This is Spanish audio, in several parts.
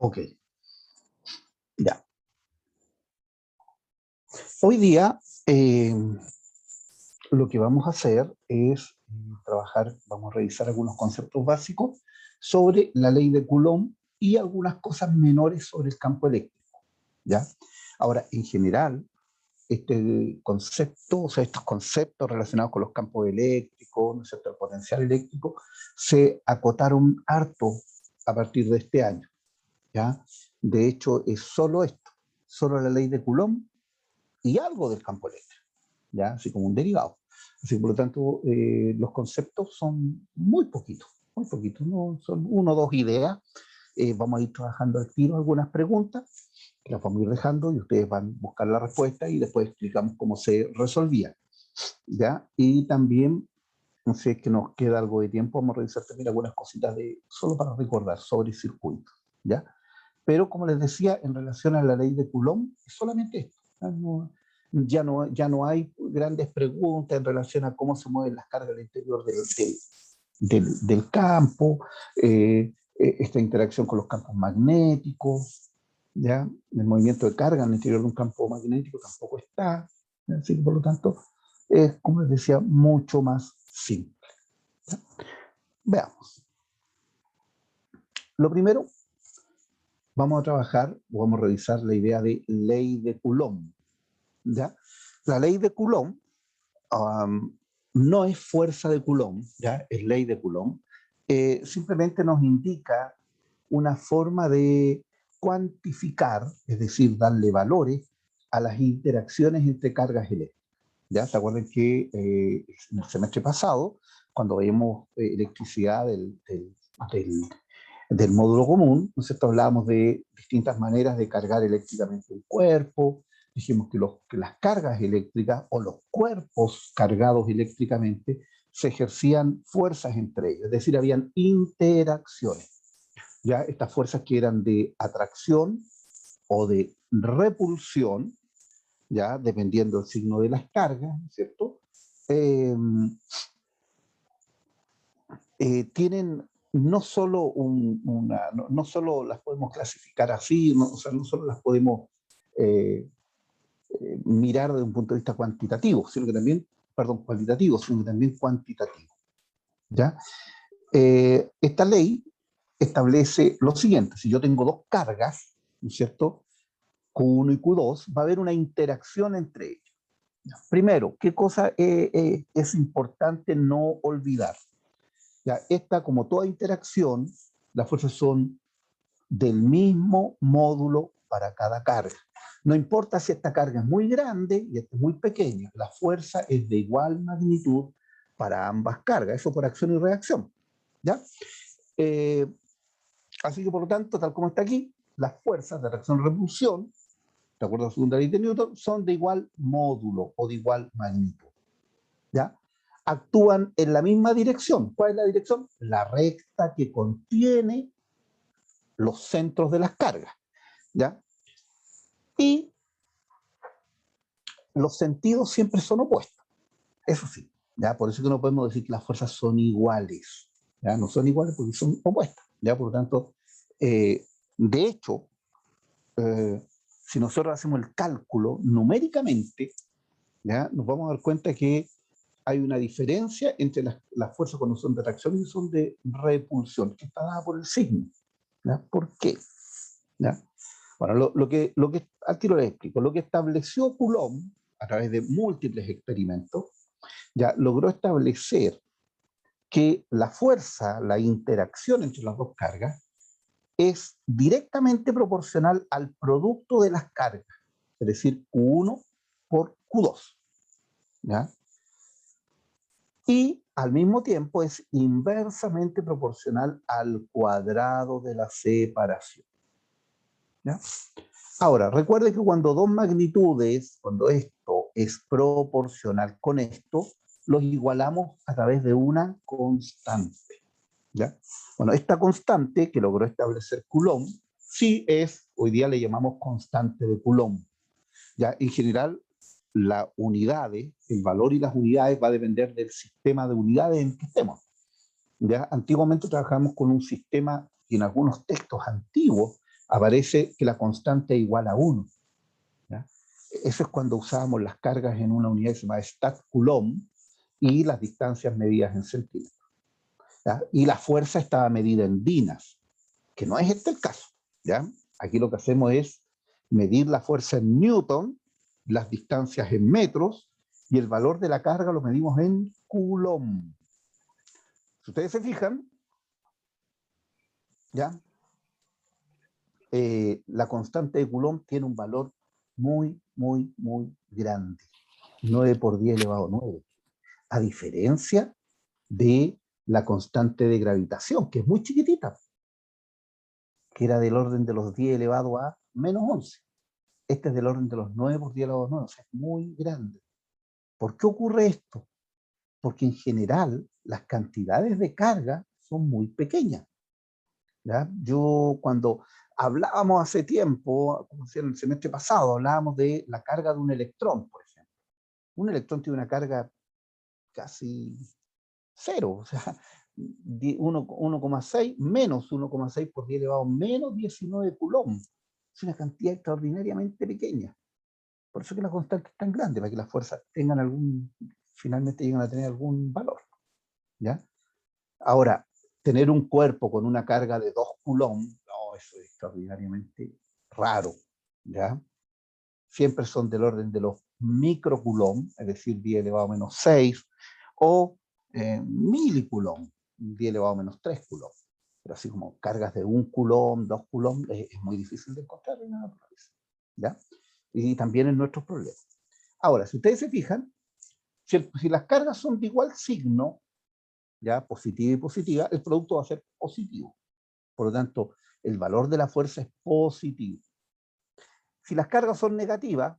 Ok, ya. Hoy día lo que vamos a hacer es trabajar, vamos a revisar algunos conceptos básicos sobre la ley de Coulomb y algunas cosas menores sobre el campo eléctrico, ¿ya? Ahora, en general, este concepto, o sea, estos conceptos relacionados con los campos eléctricos, ¿no es cierto?, el potencial eléctrico, se acotaron harto a partir de este año, ¿ya? De hecho, es solo esto, solo la ley de Coulomb y algo del campo eléctrico, ¿ya? Así como un derivado. Así que, por lo tanto, los conceptos son muy poquitos, ¿no? Son uno o dos ideas. Vamos a ir trabajando al tiro algunas preguntas, que las vamos a ir dejando y ustedes van a buscar la respuesta y después explicamos cómo se resolvía, ¿ya? Y también, no sé, que nos queda algo de tiempo, vamos a revisar también algunas cositas solo para recordar sobre circuitos, ¿ya? Pero como les decía, en relación a la ley de Coulomb, es solamente esto. Ya no hay grandes preguntas en relación a cómo se mueven las cargas al interior del campo, esta interacción con los campos magnéticos, ¿ya? El movimiento de carga en el interior de un campo magnético tampoco está. Así que, por lo tanto, es, como les decía, mucho más simple, ¿ya? Veamos. Lo primero, vamos a trabajar, vamos a revisar la idea de ley de Coulomb, ¿ya? La ley de Coulomb no es fuerza de Coulomb, ¿ya? Es ley de Coulomb. Simplemente nos indica una forma de cuantificar, es decir, darle valores a las interacciones entre cargas eléctricas. ¿Ya? ¿Se acuerdan que en el semestre pasado, cuando veíamos electricidad del módulo común, nosotros hablábamos de distintas maneras de cargar eléctricamente un cuerpo? Dijimos que las cargas eléctricas o los cuerpos cargados eléctricamente se ejercían fuerzas entre ellos, es decir, habían interacciones. Ya estas fuerzas que eran de atracción o de repulsión, ya dependiendo del signo de las cargas, ¿cierto? Tienen no solo no solo las podemos clasificar así, o sea, no solo las podemos mirar desde un punto de vista cuantitativo, sino que también, perdón, cualitativo, sino que también cuantitativo, ¿ya? Esta ley establece lo siguiente: si yo tengo dos cargas, ¿no es cierto?, Q1 y Q2, va a haber una interacción entre ellos. Primero, ¿qué cosa es importante no olvidar? Ya, esta, como toda interacción, las fuerzas son del mismo módulo para cada carga. No importa si esta carga es muy grande y esta es muy pequeña, la fuerza es de igual magnitud para ambas cargas, eso por acción y reacción, ¿ya? Así que, por lo tanto, tal como está aquí, las fuerzas de reacción y repulsión, de acuerdo a la segunda ley de Newton, son de igual módulo o de igual magnitud, ¿ya? Actúan en la misma dirección. ¿Cuál es la dirección? La recta que contiene los centros de las cargas, ¿ya? Y los sentidos siempre son opuestos, eso sí, ¿ya? Por eso que no podemos decir que las fuerzas son iguales, ¿ya? No son iguales porque son opuestas, ¿ya? Por lo tanto, de hecho, si nosotros hacemos el cálculo numéricamente, ¿ya?, nos vamos a dar cuenta que hay una diferencia entre las fuerzas cuando son de atracción y son de repulsión, que está dada por el signo, ¿ya? ¿Por qué? ¿Ya? Bueno, al tiro les explico. Lo que estableció Coulomb a través de múltiples experimentos, ya logró establecer que la fuerza, la interacción entre las dos cargas, es directamente proporcional al producto de las cargas, es decir, Q1 por Q2, ¿ya? Y al mismo tiempo es inversamente proporcional al cuadrado de la separación, ¿ya? Ahora, recuerde que cuando dos magnitudes, cuando esto es proporcional con esto, los igualamos a través de una constante, ¿ya? Bueno, esta constante que logró establecer Coulomb, sí es, hoy día le llamamos constante de Coulomb, ¿ya? En general, las unidades, el valor y las unidades va a depender del sistema de unidades en que estemos, ¿ya? Antiguamente trabajamos con un sistema, y en algunos textos antiguos aparece que la constante es igual a 1. ¿Ya? Eso es cuando usábamos las cargas en una unidad que se llama Stat Coulomb y las distancias medidas en centímetros. ¿Ya? Y la fuerza estaba medida en dinas, que no es este el caso. ¿Ya? Aquí lo que hacemos es medir la fuerza en newton, las distancias en metros, y el valor de la carga lo medimos en coulomb. Si ustedes se fijan, ¿ya? La constante de Coulomb tiene un valor muy, muy, muy grande. 9 por 10 elevado a 9. A diferencia de la constante de gravitación, que es muy chiquitita, que era del orden de los 10 elevado a menos 11. Este es del orden de los 9 por 10 elevado a 9, o sea, es muy grande. ¿Por qué ocurre esto? Porque en general las cantidades de carga son muy pequeñas. ¿Ya? Yo cuando hablábamos hace tiempo, como decía, en el semestre pasado, hablábamos de la carga de un electrón, por ejemplo. Un electrón tiene una carga casi cero, o sea, 1,6 menos 1,6 por 10 elevado a menos 19 coulomb. Es una cantidad extraordinariamente pequeña. Por eso que la constante es tan grande, para que las fuerzas tengan finalmente lleguen a tener algún valor. ¿Ya? Ahora, tener un cuerpo con una carga de 2 coulomb, no, eso es extraordinariamente raro. ¿Ya? Siempre son del orden de los microcoulomb, es decir, 10 elevado a menos 6, o milicoulomb, 10 elevado a menos 3 coulomb. Pero así como cargas de 1 coulomb, 2 coulomb, es muy difícil de encontrar en la naturaleza. ¿Ya? Y también en nuestros problemas. Ahora, si ustedes se fijan, si las cargas son de igual signo, ya positiva y positiva, el producto va a ser positivo. Por lo tanto, el valor de la fuerza es positivo. Si las cargas son negativas,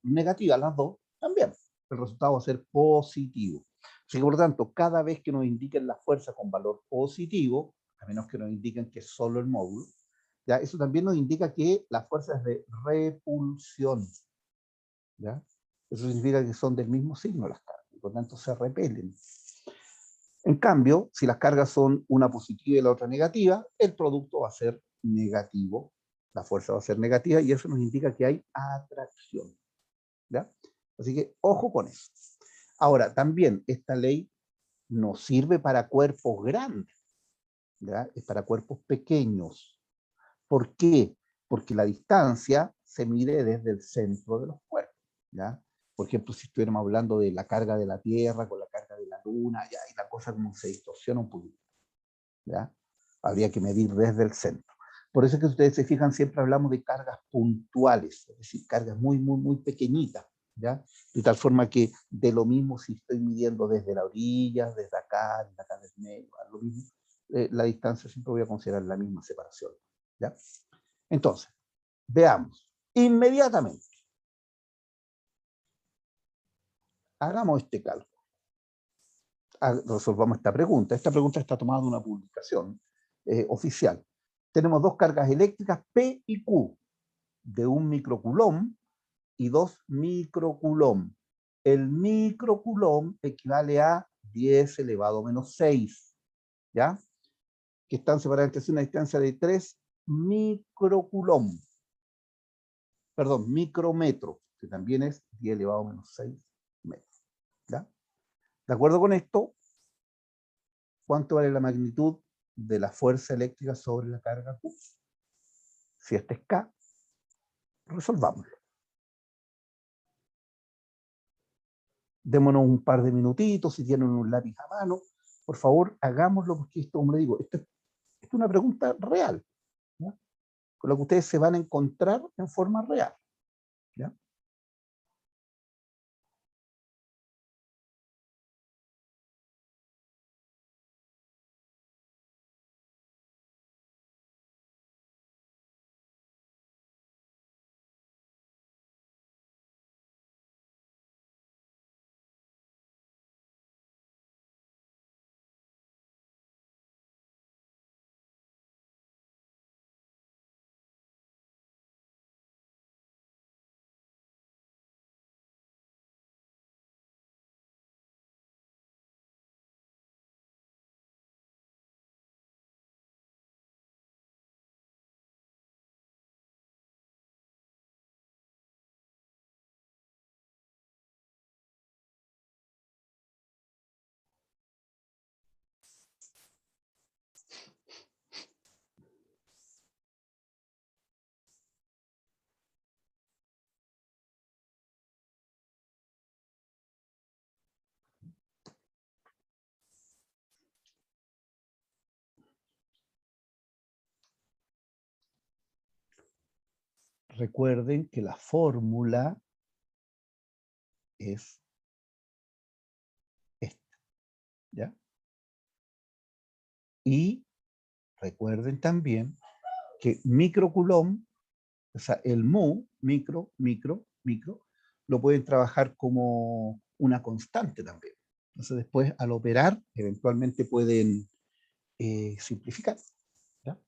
negativas las dos, también el resultado va a ser positivo. Así que, por lo tanto, cada vez que nos indiquen la fuerza con valor positivo, a menos que nos indiquen que es solo el módulo, ¿ya? Eso también nos indica que la fuerza es de repulsión. ¿Ya? Eso significa que son del mismo signo las cargas, y por lo tanto se repelen. En cambio, si las cargas son una positiva y la otra negativa, el producto va a ser negativo, la fuerza va a ser negativa y eso nos indica que hay atracción. ¿Ya? Así que ojo con eso. Ahora, también esta ley no sirve para cuerpos grandes, ¿ya? Es para cuerpos pequeños. ¿Por qué? Porque la distancia se mide desde el centro de los cuerpos. ¿Ya? Por ejemplo, si estuviéramos hablando de la carga de la Tierra con la carga de la Luna, ya, y la cosa como se distorsiona un poquito. ¿Ya? Habría que medir desde el centro. Por eso es que ustedes se fijan, siempre hablamos de cargas puntuales, es decir, cargas muy, muy, muy pequeñitas. ¿Ya? De tal forma que de lo mismo si estoy midiendo desde la orilla, desde acá desde medio, lo mismo, la distancia siempre voy a considerar la misma separación. ¿Ya? Entonces, veamos, inmediatamente, hagamos este cálculo. Resolvamos esta pregunta. Esta pregunta está tomada de una publicación oficial. Tenemos dos cargas eléctricas P y Q de 1 microcoulomb y 2 microcoulomb. El microcoulomb equivale a 10 elevado a menos 6, ¿ya? Que están separadas entre sí una distancia de 3 microcoulomb. Perdón, micrometros, que también es 10 elevado a menos 6 metros. ¿Ya? De acuerdo con esto, ¿cuánto vale la magnitud de la fuerza eléctrica sobre la carga Q? Si este es K, resolvámoslo. Démonos un par de minutitos, si tienen un lápiz a mano, por favor, hagámoslo, porque esto, como le digo, esto es una pregunta real, ¿ya? Con lo que ustedes se van a encontrar en forma real. ¿Ya? recuerden que la fórmula es esta, ¿ya? Y recuerden también que microcoulomb, o sea, el mu, micro, lo pueden trabajar como una constante también. Entonces después al operar, eventualmente pueden simplificar, ¿ya?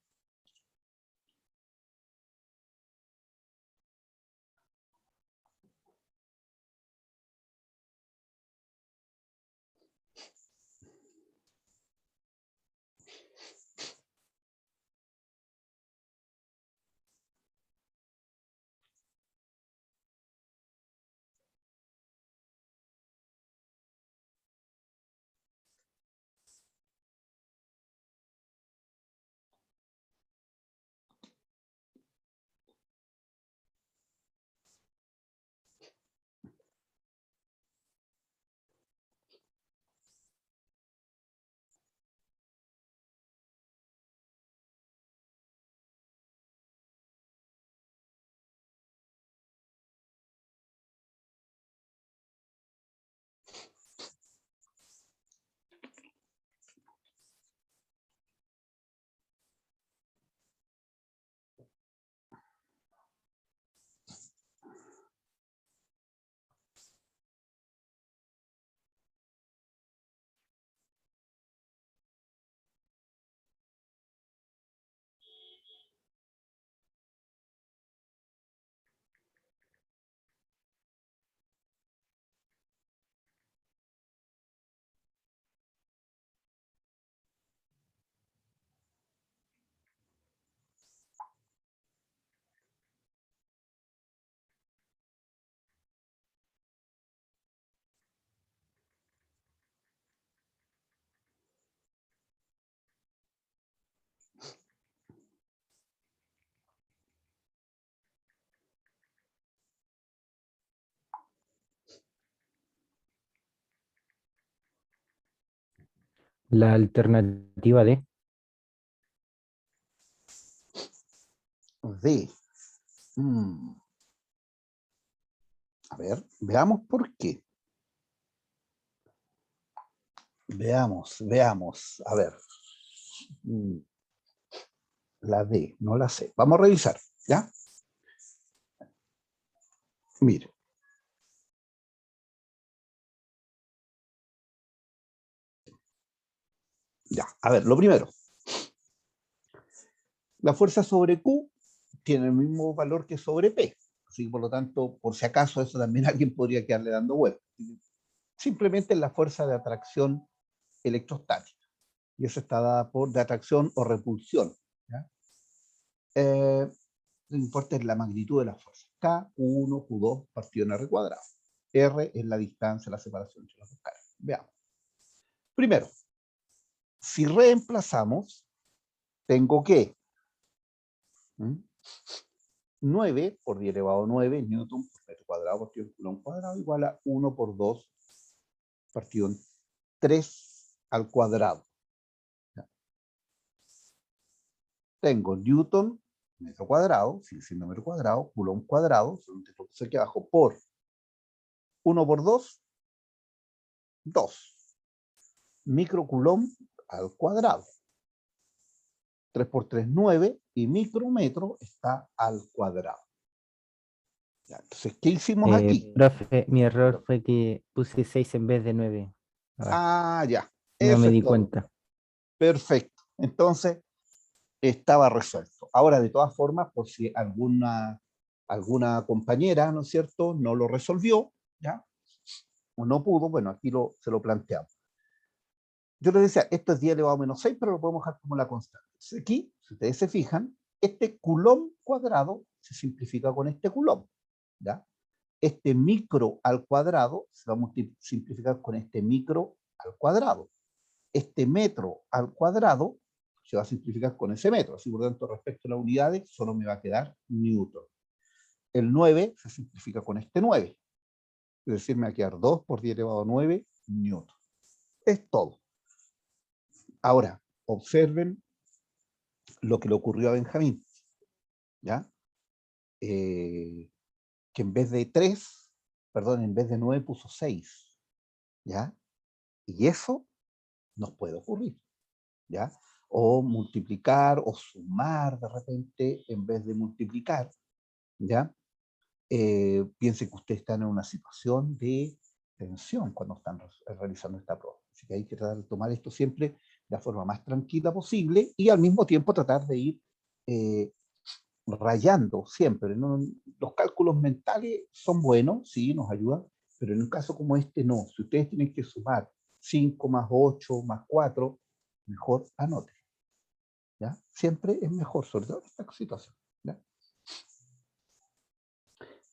La alternativa D. D. A ver, veamos por qué. Veamos. A ver. Mm, La D, no la C. Vamos a revisar, ¿ya? Mire. Ya, a ver, lo primero. La fuerza sobre Q tiene el mismo valor que sobre P. Así que, por lo tanto, por si acaso, eso también alguien podría quedarle dando vueltas. Simplemente es la fuerza de atracción electrostática. Y eso está dada por de atracción o repulsión, ¿ya? No importa es la magnitud de la fuerza. K1, Q2 partido en R cuadrado. R es la distancia, la separación entre los dos cargas. Veamos. Primero, si reemplazamos, tengo que 9 por 10 elevado a 9 newton por metro cuadrado partido en coulomb cuadrado igual a 1 por 2 partido en 3 al cuadrado. ¿Ya? Tengo newton metro cuadrado, sigue siendo metro cuadrado, coulomb cuadrado, entonces aquí abajo por 1 por 2, 2. Microcoulomb al cuadrado. 3 por 3, 9, y micrometro está al cuadrado. Ya, entonces, ¿qué hicimos aquí? Profe, mi error fue que puse 6 en vez de 9. Ya, No eso me es di todo. cuenta. Perfecto. Entonces, estaba resuelto. Ahora, de todas formas, por si alguna compañera, ¿no es cierto?, no lo resolvió, ¿ya? O no pudo, bueno, aquí se lo planteamos. Yo les decía, esto es 10 elevado a menos 6, pero lo podemos dejar como la constante. Entonces, aquí, si ustedes se fijan, este coulomb cuadrado se simplifica con este coulomb, ¿ya? Este micro al cuadrado se va a simplificar con este micro al cuadrado. Este metro al cuadrado se va a simplificar con ese metro. Así, por lo tanto, respecto a las unidades, solo me va a quedar newton. El 9 se simplifica con este 9. Es decir, me va a quedar 2 por 10 elevado a 9 newton. Es todo. Ahora, observen lo que le ocurrió a Benjamín, ¿ya? que en vez de 3, perdón, en vez de 9 puso 6, ¿ya? Y eso nos puede ocurrir, ¿ya? O multiplicar o sumar de repente en vez de multiplicar, ¿ya? Piense que ustedes están en una situación de tensión cuando están realizando esta prueba. Así que hay que tratar de tomar esto siempre de la forma más tranquila posible y al mismo tiempo tratar de ir rayando siempre, ¿no? Los cálculos mentales son buenos, sí, nos ayudan, pero en un caso como este no. Si ustedes tienen que sumar 5 más 8 más 4, mejor anoten, ¿ya? Siempre es mejor, sobre todo en esta situación, ¿ya?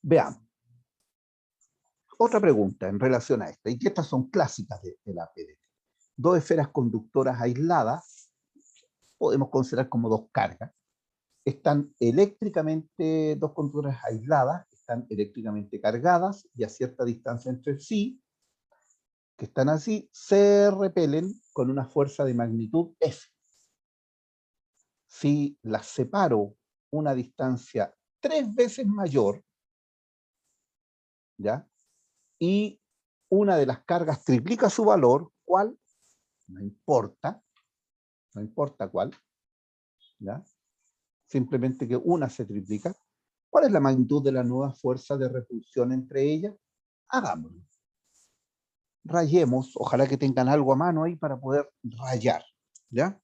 Veamos. Otra pregunta en relación a esta, y que estas son clásicas de la PDT. Dos esferas conductoras aisladas, podemos considerar como dos cargas, están eléctricamente, dos conductoras aisladas, están eléctricamente cargadas y a cierta distancia entre sí, que están así, se repelen con una fuerza de magnitud F. Si las separo una distancia 3 veces mayor, ¿ya? Y una de las cargas triplica su valor, ¿cuál? No importa, no importa cuál, ¿ya? Simplemente que una se triplica. ¿Cuál es la magnitud de la nueva fuerza de repulsión entre ellas? Hagámoslo. Rayemos, ojalá que tengan algo a mano ahí para poder rayar, ¿ya?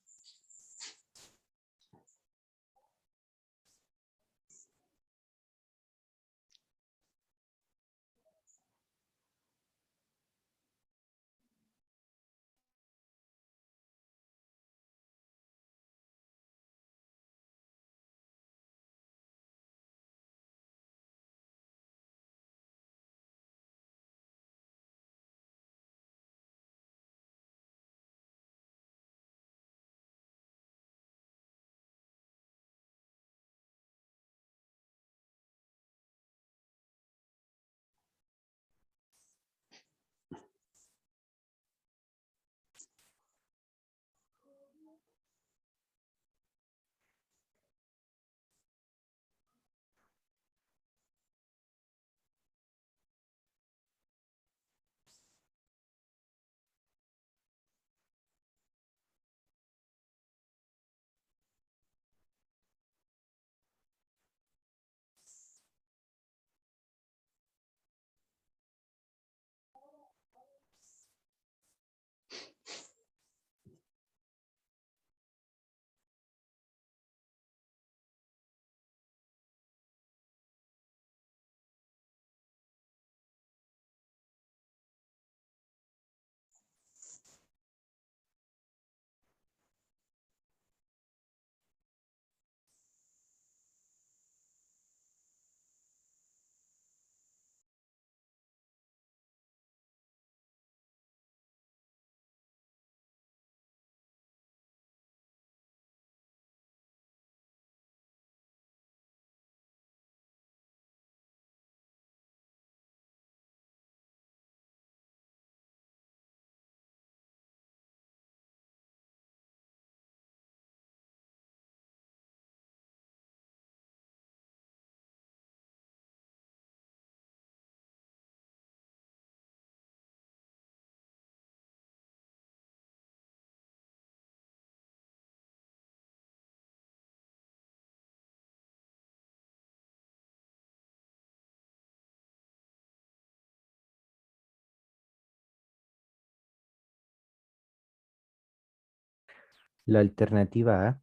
La alternativa A.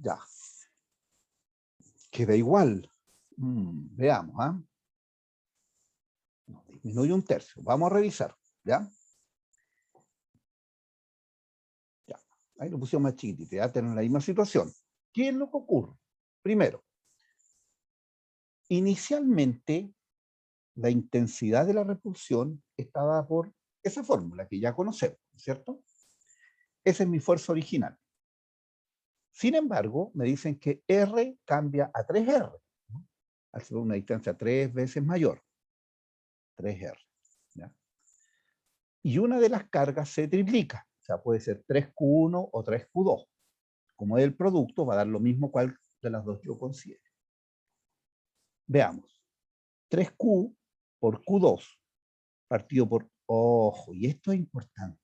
Ya, queda igual. Veamos, ¿ah? No, disminuye un tercio. Vamos a revisar, ¿ya? Ya, ahí lo pusimos más chiquitito, ya tenemos la misma situación. ¿Qué es lo que ocurre? Primero, inicialmente la intensidad de la repulsión está dada por esa fórmula que ya conocemos, ¿cierto? Esa es mi fuerza original. Sin embargo, me dicen que R cambia a 3R, ¿no? Al ser una distancia 3 veces mayor. 3R, ¿ya? Y una de las cargas se triplica. sea, puede ser 3Q1 o 3Q2. Como es el producto, va a dar lo mismo cual de las dos yo considero. Veamos. 3Q por Q2 partido por, ojo, y esto es importante,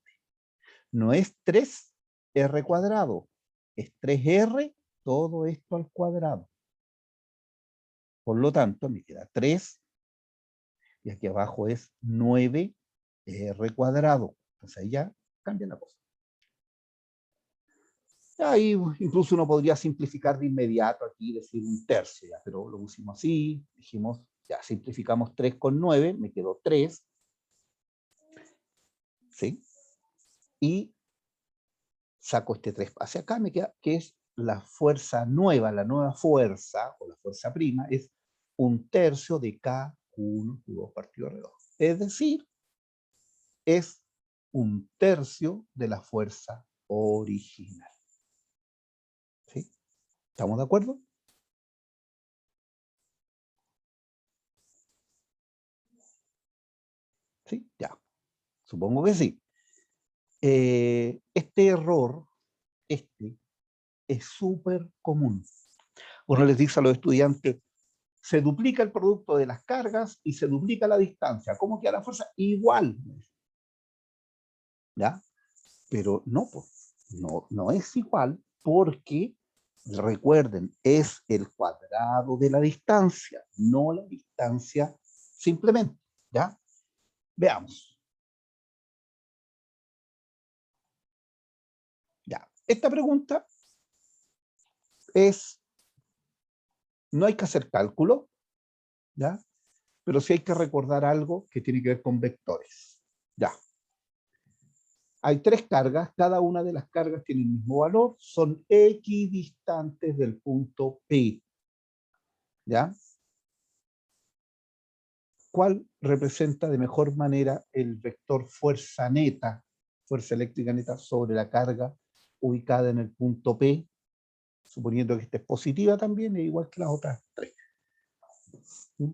no es 3R cuadrado, es 3R, todo esto al cuadrado. Por lo tanto, me queda 3, y aquí abajo es 9R cuadrado. Entonces ahí ya cambia la cosa. Ahí incluso uno podría simplificar de inmediato aquí, decir un tercio, ya, pero lo pusimos así, dijimos, ya simplificamos 3 con 9, me quedó 3, ¿sí? Y saco este 3 hacia acá, me queda, que es la fuerza nueva, la nueva fuerza, o la fuerza prima, es 1/3 de K1 Q2 partido R2. Es decir, es 1/3 de la fuerza original. ¿Sí? ¿Estamos de acuerdo? ¿Sí? Ya. Supongo que sí. Este error, es súper común. Uno les dice a los estudiantes, se duplica el producto de las cargas y se duplica la distancia. ¿Cómo queda la fuerza? Igual. ¿Ya? Pero no, pues, no es igual porque, recuerden, es el cuadrado de la distancia, no la distancia simplemente. ¿Ya? Veamos. Ya. Esta pregunta es, no hay que hacer cálculo, ¿ya? Pero sí hay que recordar algo que tiene que ver con vectores. Ya. Hay 3 cargas, cada una de las cargas tiene el mismo valor, son equidistantes del punto P. ¿Ya? ¿Cuál representa de mejor manera el vector fuerza neta, fuerza eléctrica neta sobre la carga ubicada en el punto P, suponiendo que esta es positiva también, es igual que las otras 3? ¿Mm?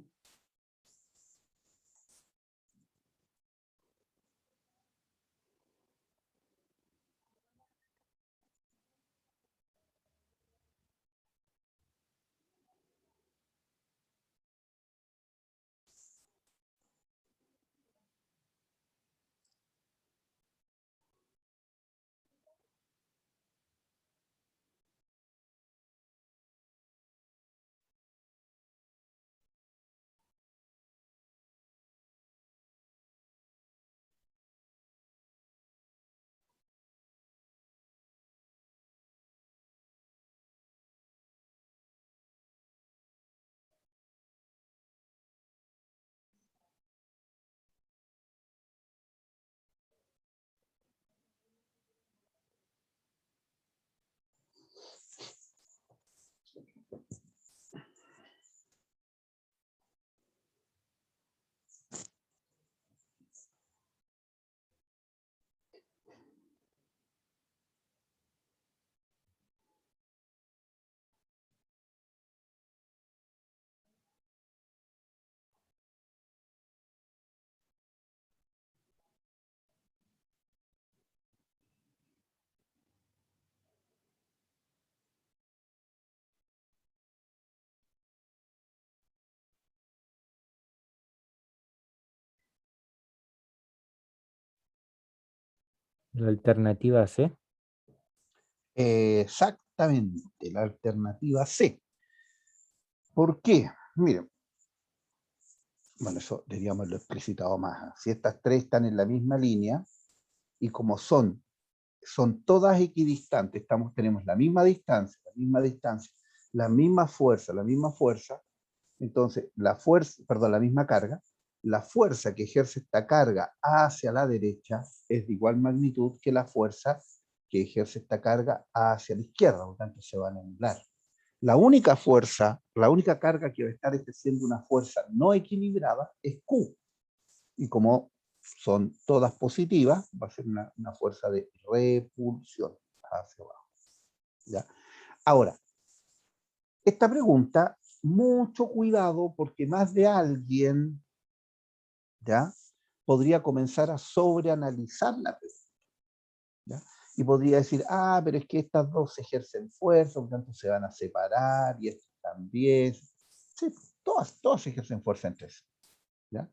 La alternativa C. Exactamente, la alternativa C. ¿Por qué? Miren, bueno, eso deberíamos haberlo explicitado más. Si estas 3 están en la misma línea, y como son todas equidistantes, tenemos la misma distancia, la misma fuerza, entonces la fuerza, perdón, la misma carga, la fuerza que ejerce esta carga hacia la derecha es de igual magnitud que la fuerza que ejerce esta carga hacia la izquierda, por lo tanto se van a anular. La única carga que va a estar ejerciendo una fuerza no equilibrada es Q. Y como son todas positivas, va a ser una fuerza de repulsión hacia abajo. ¿Ya? Ahora, esta pregunta, mucho cuidado porque más de alguien, ¿ya?, podría comenzar a sobreanalizar la pregunta. ¿ya? Y podría decir, ah, pero es que estas dos ejercen fuerza, por lo tanto se van a separar, y estas también. Sí, todas ejercen fuerza entre sí, ¿ya?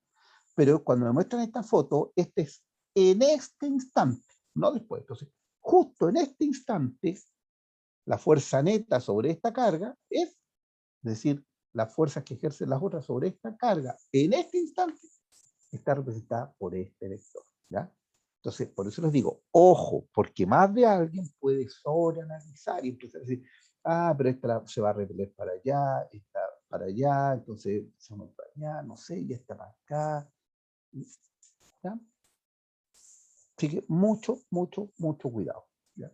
Pero cuando me muestran esta foto, este es en este instante, no después. Entonces, justo en este instante, la fuerza neta sobre esta carga es decir, las fuerzas que ejercen las otras sobre esta carga en este instante está representada por este vector, ¿ya? Entonces, por eso les digo, ojo, porque más de alguien puede sobreanalizar y empezar a decir, ah, pero esta se va a repeler para allá, esta para allá, entonces se va para allá, no sé, y esta para acá, ¿ya? Así que mucho, mucho, mucho cuidado, ¿ya?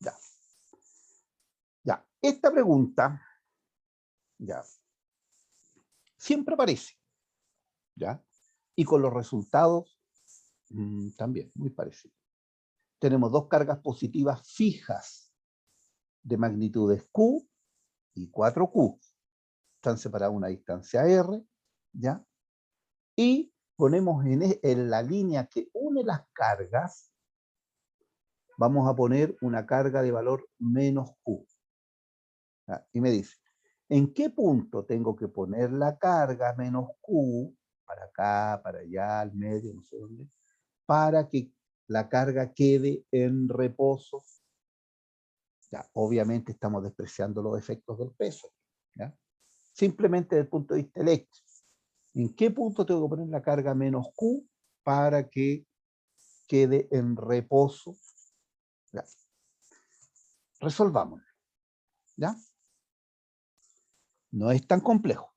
Ya, ya. Esta pregunta, ya, siempre aparece, ¿ya? Y con los resultados también, muy parecido. Tenemos dos cargas positivas fijas de magnitudes Q y 4Q. Están separadas a una distancia R, ¿ya? Y ponemos en la línea que une las cargas, vamos a poner una carga de valor menos Q. ¿Ya? Y me dice, ¿en qué punto tengo que poner la carga menos Q, para acá, para allá, al medio, no sé dónde, para que la carga quede en reposo? Ya, obviamente estamos despreciando los efectos del peso, ¿ya? Simplemente desde el punto de vista eléctrico. ¿En qué punto tengo que poner la carga menos Q para que quede en reposo? Ya. Resolvamos, ¿ya? No es tan complejo.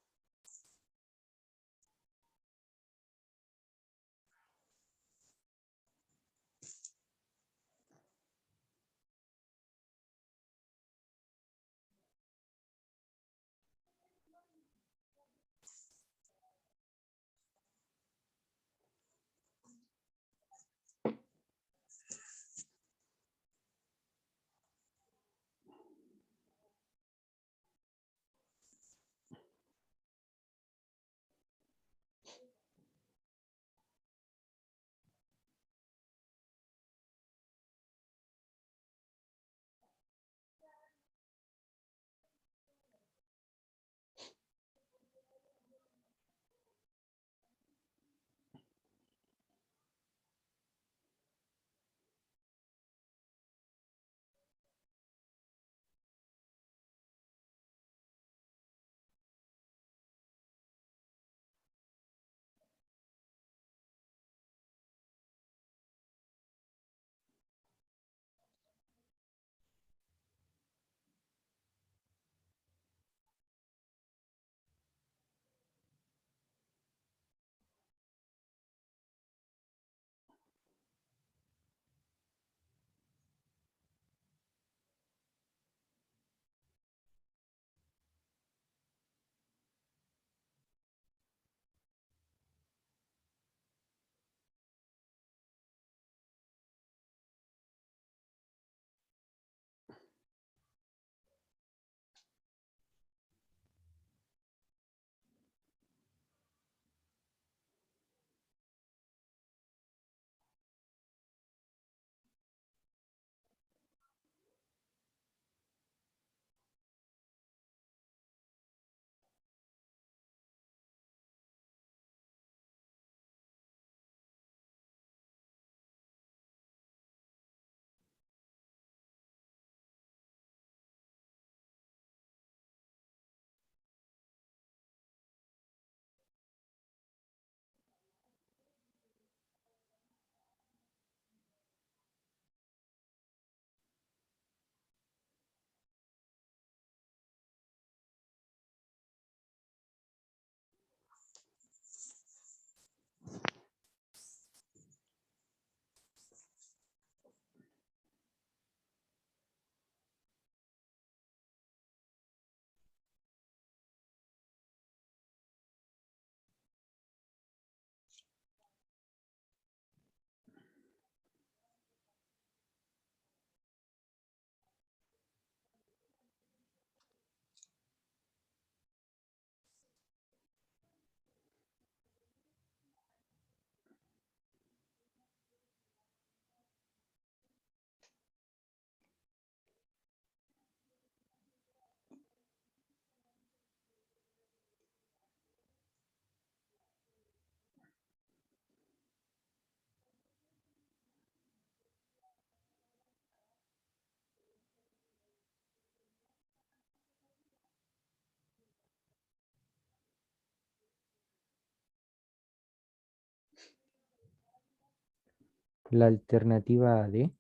La alternativa D.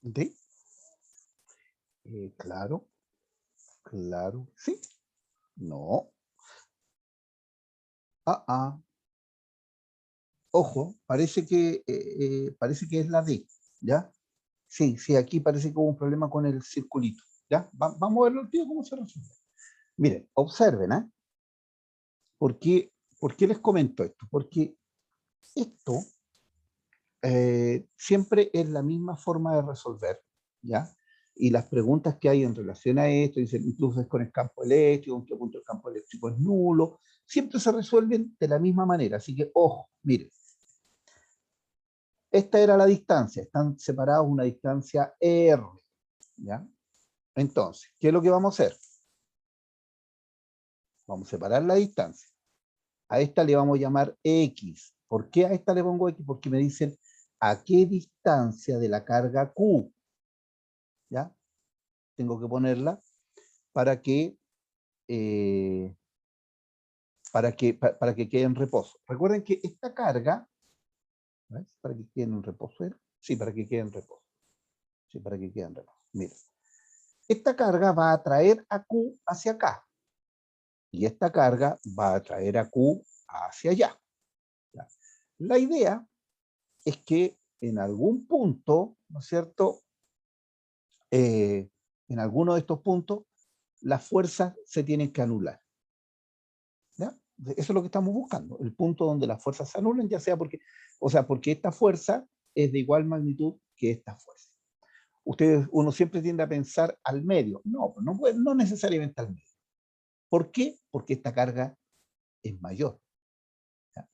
D. Claro, claro, sí. No. Ojo, parece que es la D, ¿ya? Sí, sí, aquí parece que hubo un problema con el circulito, ¿ya? Vamos a verlo el tío cómo se resuelve. Miren, observen, ¿eh? ¿Por qué les comento esto? Porque esto siempre es la misma forma de resolver, ¿ya? Y las preguntas que hay en relación a esto, dicen, incluso es con el campo eléctrico, en qué punto el campo eléctrico es nulo, siempre se resuelven de la misma manera. Así que, ojo, miren, esta era la distancia, están separados una distancia R, ¿ya? Entonces, ¿qué es lo que vamos a hacer? Vamos a separar la distancia. A esta le vamos a llamar X. ¿Por qué a esta le pongo X? Porque me dicen a qué distancia de la carga Q, ¿ya? Tengo que ponerla para que, eh, para que quede en reposo. Recuerden que esta carga, ¿ves? Para que quede en reposo, ¿era? Sí, para que quede en reposo. Sí, para que quede en reposo. Miren, esta carga va a traer a Q hacia acá. Y esta carga va a traer a Q hacia allá. ¿Ya? La idea es que en algún punto, ¿no es cierto? En alguno de estos puntos, las fuerzas se tienen que anular. ¿Ya? Eso es lo que estamos buscando, el punto donde las fuerzas se anulen, ya sea porque, o sea, porque esta fuerza es de igual magnitud que esta fuerza. Uno siempre tiende a pensar al medio. No, no necesariamente al medio. ¿Por qué? Porque esta carga es mayor. ¿Ya?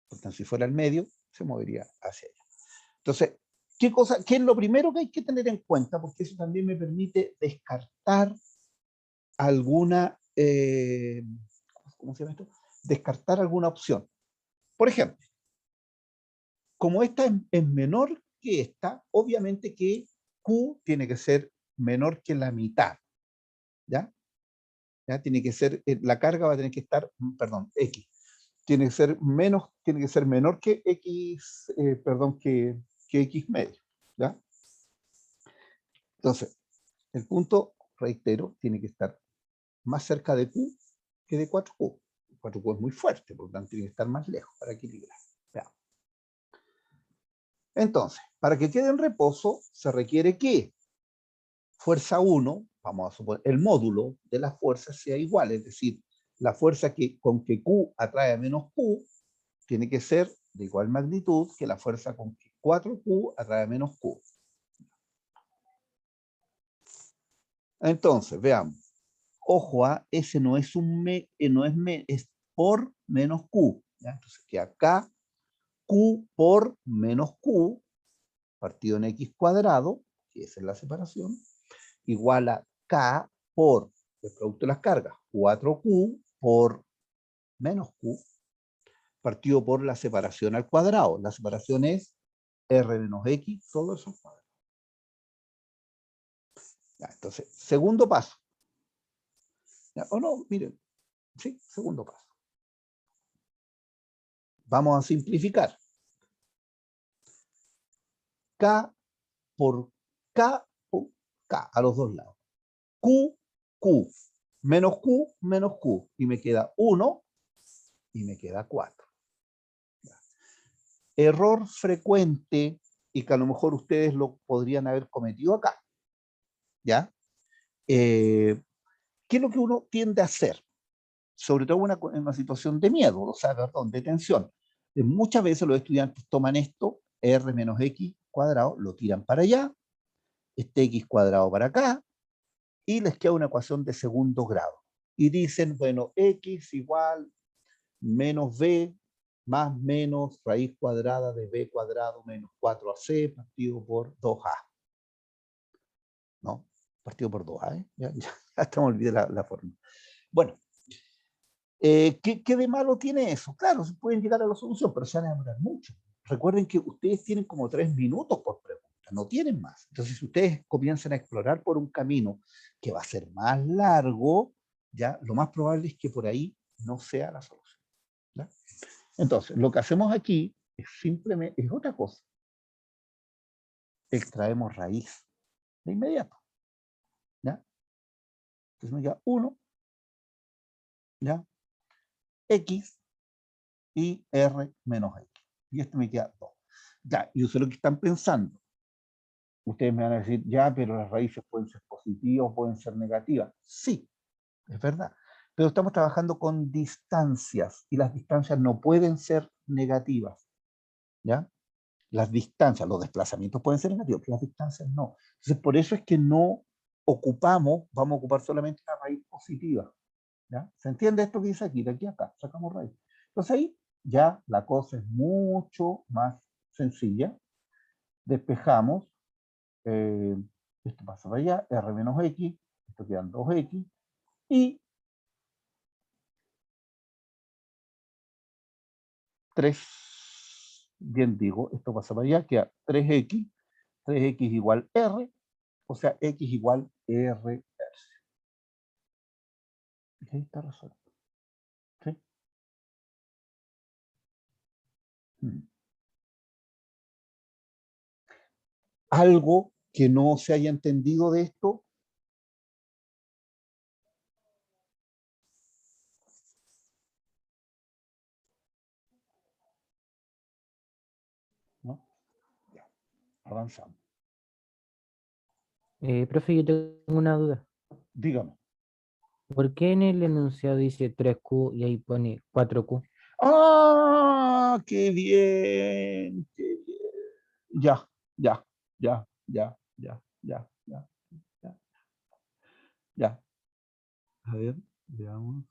Por tanto, si fuera al medio, se movería hacia allá. Entonces, ¿qué es lo primero que hay que tener en cuenta? Porque eso también me permite descartar alguna, ¿cómo se llama esto? Descartar alguna opción. Por ejemplo, como esta es menor que esta, obviamente que Q tiene que ser menor que la mitad, ¿ya? ¿Ya? Tiene que ser, la carga va a tener que estar, perdón, X, tiene que ser menor que X, perdón, que X medio, ¿ya? Entonces, el punto, reitero, tiene que estar más cerca de Q que de 4Q. 4Q es muy fuerte, por lo tanto tiene que estar más lejos para equilibrar. ¿Ya? Entonces, para que quede en reposo, se requiere que fuerza 1, vamos a suponer, el módulo de las fuerzas sea igual, es decir, la fuerza con que Q atrae a menos Q tiene que ser de igual magnitud que la fuerza con que 4Q atrae a menos Q. Entonces, veamos. Ojo, ese no es es por menos Q. ¿Ya? Entonces, que acá Q por menos Q, partido en X cuadrado, que esa es la separación, igual a K por el producto de las cargas, 4Q por menos Q, partido por la separación al cuadrado. La separación es R menos X, todo eso al cuadrado. Ya, entonces, segundo paso. ¿Ya? O no, miren, sí, segundo paso. Vamos a simplificar. K por K por K, a los dos lados. Q, Q, menos Q, y me queda 1 y me queda 4. Error frecuente y que a lo mejor ustedes lo podrían haber cometido acá. ¿Ya? ¿Qué es lo que uno tiende a hacer? Sobre todo en una situación de miedo, o sea, perdón, de tensión. Muchas veces los estudiantes toman esto, R menos X cuadrado, lo tiran para allá, este X cuadrado para acá, y les queda una ecuación de segundo grado. Y dicen, bueno, X igual menos B más menos raíz cuadrada de B cuadrado menos 4AC partido por 2A. ¿No? Partido por 2A, ¿eh? Ya hasta me olvidé la forma. Bueno, ¿qué de malo tiene eso? Claro, se pueden llegar a la solución, pero se van a demorar mucho. Recuerden que ustedes tienen como 3 minutos por pregunta, no tienen más. Entonces, si ustedes comienzan a explorar por un camino que va a ser más largo, ya lo más probable es que por ahí no sea la solución. ¿Ya? Entonces, lo que hacemos aquí es simplemente, es otra cosa. extraemos raíz de inmediato. ¿Ya? Entonces me queda 1, ¿ya? X y R menos X. Y esto me queda 2. Ya, y eso es lo que están pensando. Ustedes me van a decir, ya, pero las raíces pueden ser positivas o pueden ser negativas. Sí, es verdad. Pero estamos trabajando con distancias y las distancias no pueden ser negativas. ¿Ya? Las distancias, los desplazamientos pueden ser negativos, pero las distancias no. Entonces, por eso es que no ocupamos, vamos a ocupar solamente la raíz positiva. ¿Ya? ¿Se entiende esto que dice aquí? De aquí a acá, sacamos raíz. Entonces ahí ya la cosa es mucho más sencilla. Despejamos, eh, esto pasa para allá, R menos X, esto quedan 2X, y 3, bien digo, esto pasa para allá, queda 3X igual R, o sea, X igual R tercio. Y ahí está resuelto. ¿Sí? Algo que no se haya entendido de esto. ¿No? Ya, avanzamos. Profe, yo tengo una duda. Dígame. ¿Por qué en el enunciado dice 3Q y ahí pone 4Q? ¡Ah! ¡Qué bien! ¡Qué bien! Ya, ya, ya, ya, ya, ya, ya, ya, ya. A ver, veamos.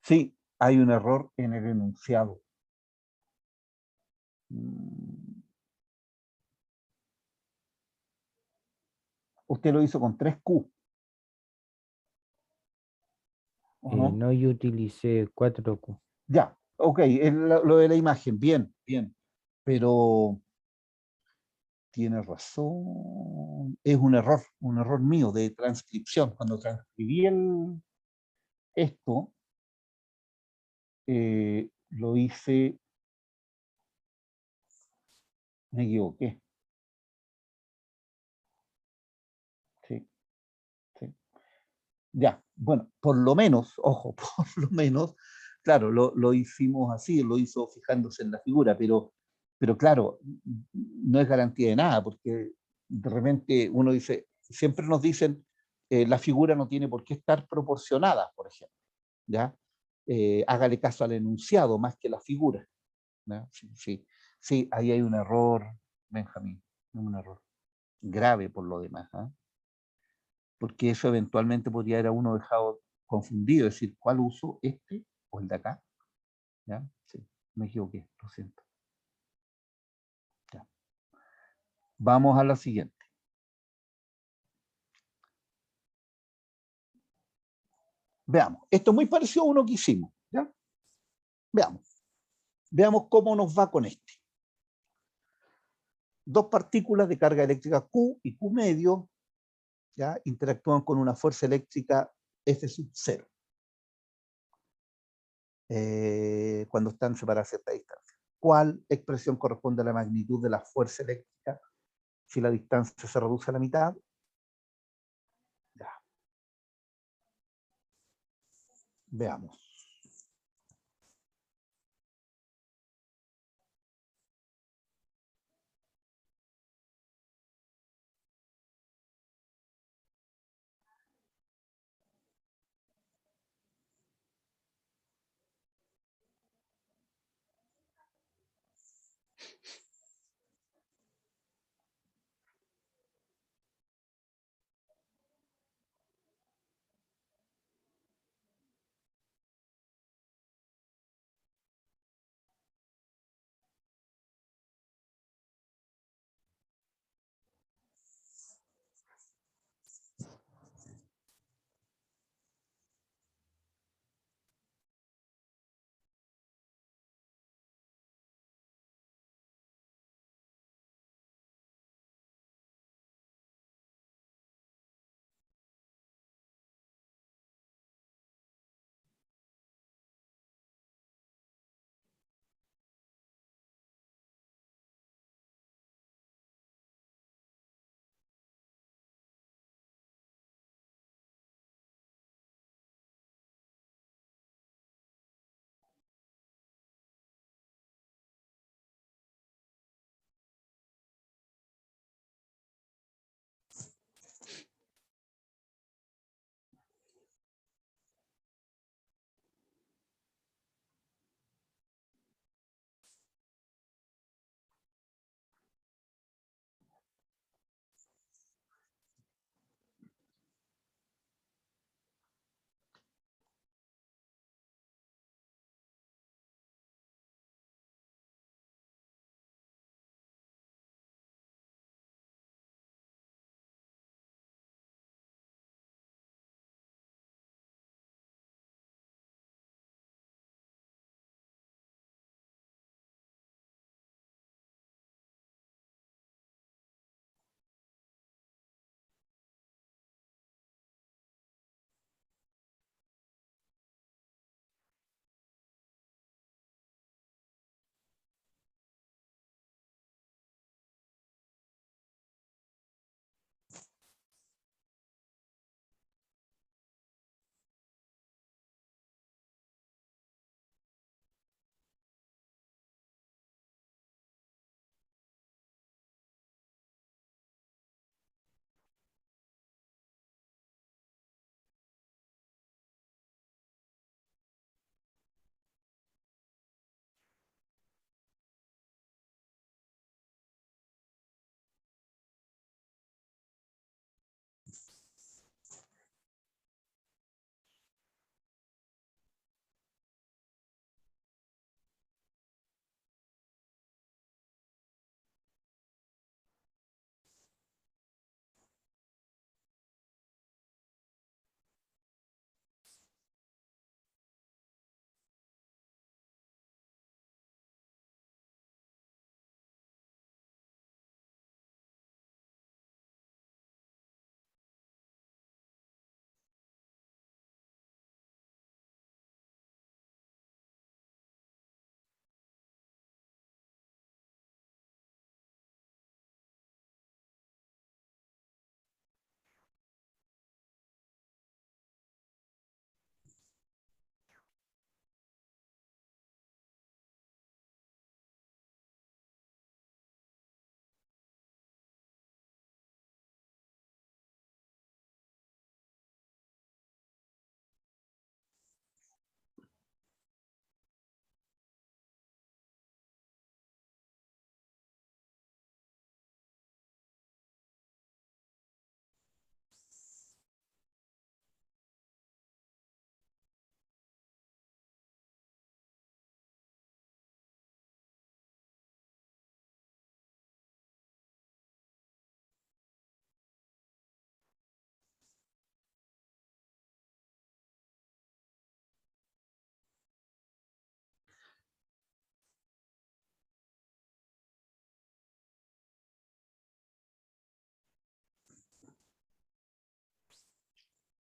Sí, hay un error en el enunciado. Usted lo hizo con 3Q, ¿o no? No, yo utilicé 4Q. Ya, ok, lo de la imagen, bien, bien. Pero tiene razón. Es un error mío de transcripción. Cuando transcribí esto, lo hice, me equivoqué. Sí, sí. Ya, bueno, por lo menos, ojo, por lo menos, claro, lo hicimos así, lo hizo fijándose en la figura, pero claro, no es garantía de nada, porque de repente uno dice, siempre nos dicen, la figura no tiene por qué estar proporcionada, por ejemplo, ¿ya? Hágale caso al enunciado más que la figura, ¿ya? Sí, sí, sí, ahí hay un error, Benjamín, un error grave por lo demás, ¿eh? Porque eso eventualmente podría haber a uno dejado confundido, es decir, ¿cuál uso, este o el de acá? ¿Ya? Sí, me equivoqué, lo siento. Ya. Vamos a la siguiente. Veamos, esto es muy parecido a uno que hicimos, ¿ya? Veamos, veamos cómo nos va con este. Dos partículas de carga eléctrica Q y Q medio, ¿ya? Interactúan con una fuerza eléctrica F sub 0, cuando están separadas a cierta distancia. ¿Cuál expresión corresponde a la magnitud de la fuerza eléctrica si la distancia se reduce a la mitad? Ya, veamos.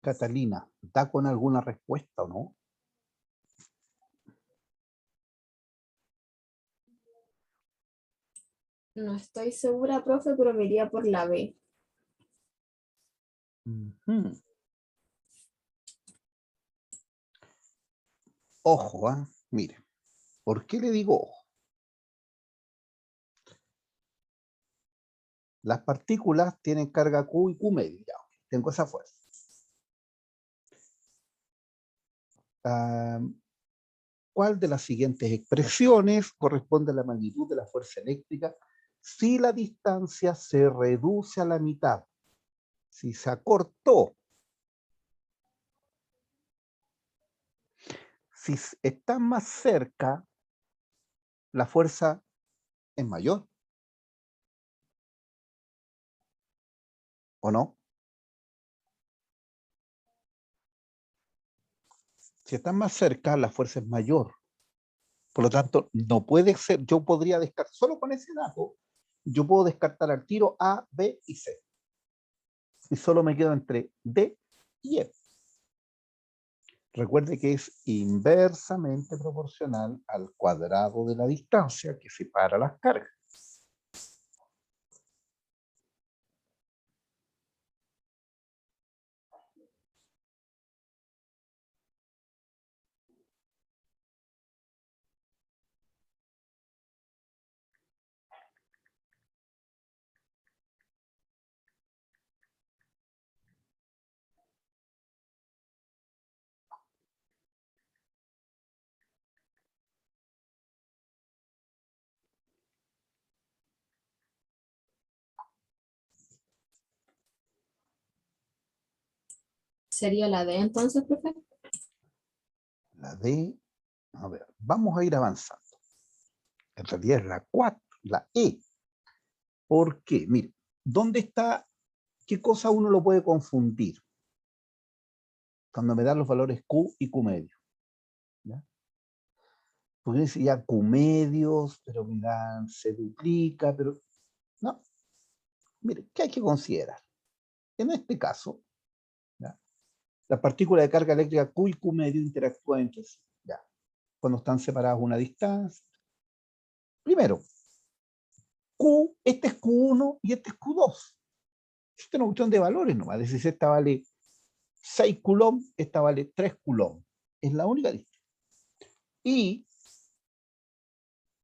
Catalina, ¿da con alguna respuesta o no? No estoy segura, profe, pero me iría por la B. Ujú. Ojo, ¿ah? Mire, ¿por qué le digo ojo? Las partículas tienen carga Q y Q medio, ya, tengo esa fuerza. Ah, ¿cuál de las siguientes expresiones corresponde a la magnitud de la fuerza eléctrica si la distancia se reduce a la mitad? Si se acortó, si está más cerca, la fuerza es mayor, ¿o no? Si están más cerca, la fuerza es mayor. Por lo tanto, no puede ser, yo podría descartar, solo con ese dato, yo puedo descartar al tiro A, B y C. Y solo me quedo entre D y E. Recuerde que es inversamente proporcional al cuadrado de la distancia que separa las cargas. ¿Sería la D entonces, profe? La D, a ver, vamos a ir avanzando. En realidad es la 4, la E. ¿Por qué? Mire, ¿dónde está? ¿Qué cosa uno lo puede confundir? Cuando me dan los valores Q y Q medio. ¿Ya? Porque dice ya Q medios, pero me dan, se duplica, pero no. Mire, ¿qué hay que considerar? En este caso, ¿ya? Las partículas de carga eléctrica Q y Q medio interactúan entre sí, ¿ya? Cuando están separadas una distancia. Primero, Q, este es Q1 y este es Q2. Esta es una cuestión de valores nomás. Es decir, esta vale 6 coulombs, esta vale 3 coulombs. Es la única diferencia. ¿Y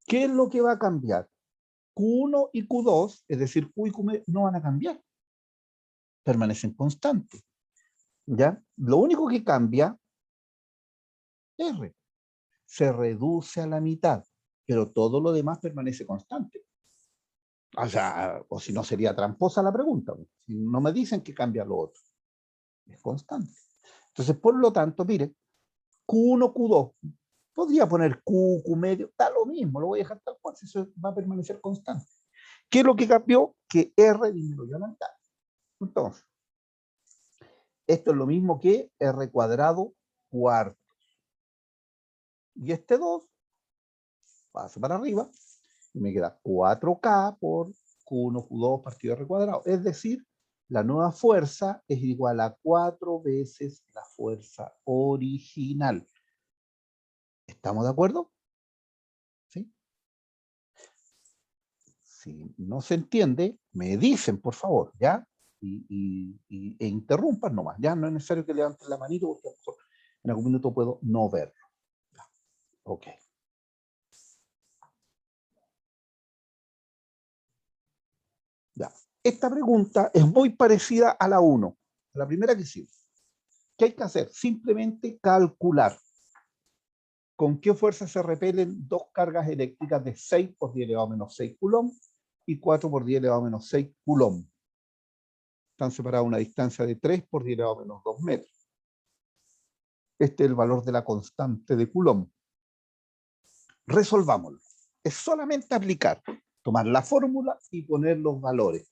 qué es lo que va a cambiar? Q1 y Q2, es decir, Q y Q no van a cambiar. Permanecen constantes. ¿Ya? Lo único que cambia es R. Se reduce a la mitad, pero todo lo demás permanece constante. O sea, o si no sería tramposa la pregunta. Si no me dicen que cambia lo otro. Es constante. Entonces, por lo tanto, mire, Q1, Q2, podría poner Q, Q medio, da lo mismo, lo voy a dejar tal cual, si eso va a permanecer constante. ¿Qué es lo que cambió? Que R disminuyó la mitad. Entonces, esto es lo mismo que R cuadrado cuarto. Y este 2 pasa para arriba y me queda 4K por Q1, Q2 partido R cuadrado. Es decir, la nueva fuerza es igual a 4 veces la fuerza original. ¿Estamos de acuerdo? ¿Sí? Si no se entiende, me dicen, por favor, ¿ya? E interrumpan nomás, ya no es necesario que levanten la manito porque a lo mejor en algún minuto puedo no verlo. Ya. Ok. Ya. Esta pregunta es muy parecida a la 1, a la primera que hicimos. ¿Qué hay que hacer? Simplemente calcular con qué fuerza se repelen dos cargas eléctricas de 6 por 10 elevado a menos 6 coulomb y 4 por 10 elevado a menos 6 coulomb. Están separadas a una distancia de 3 por 10 elevado a menos 2 metros. Este es el valor de la constante de Coulomb. Resolvámoslo. Es solamente aplicar, tomar la fórmula y poner los valores.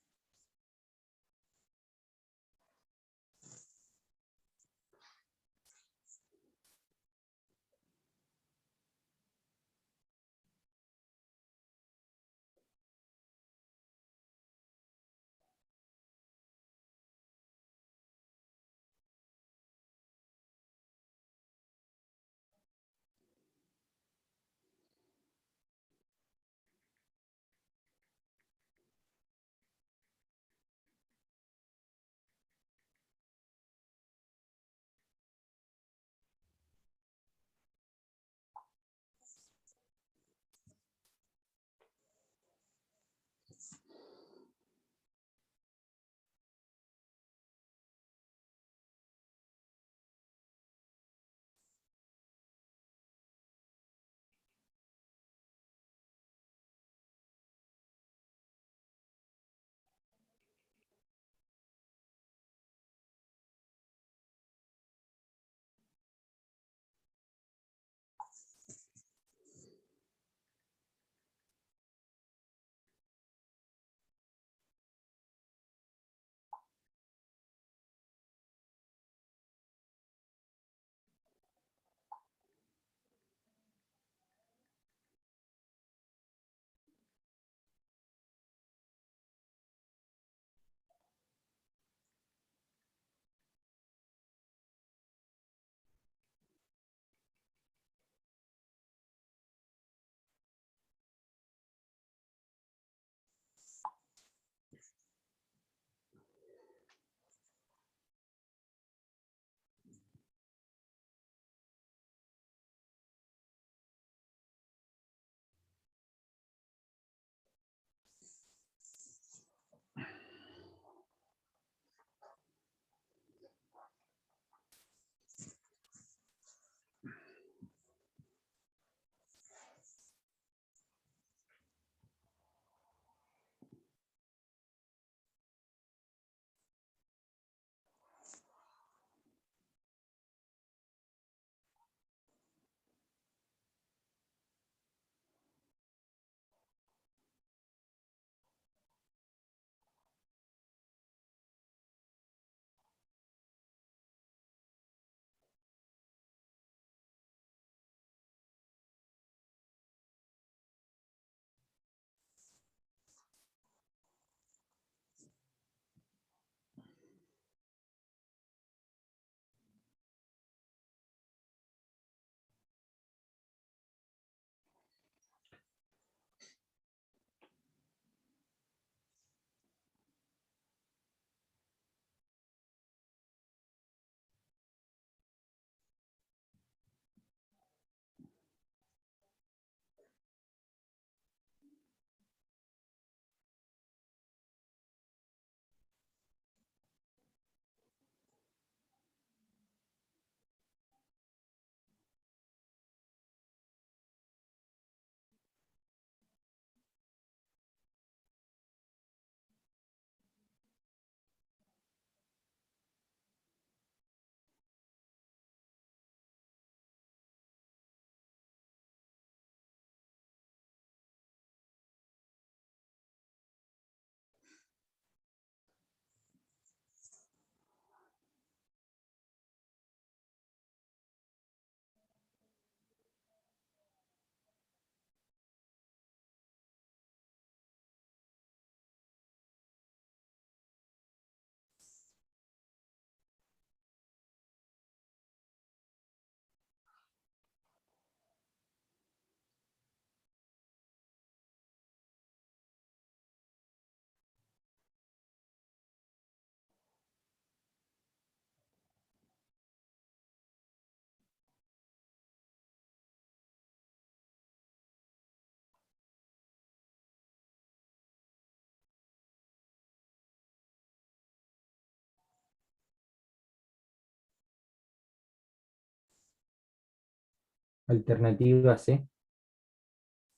Alternativa C.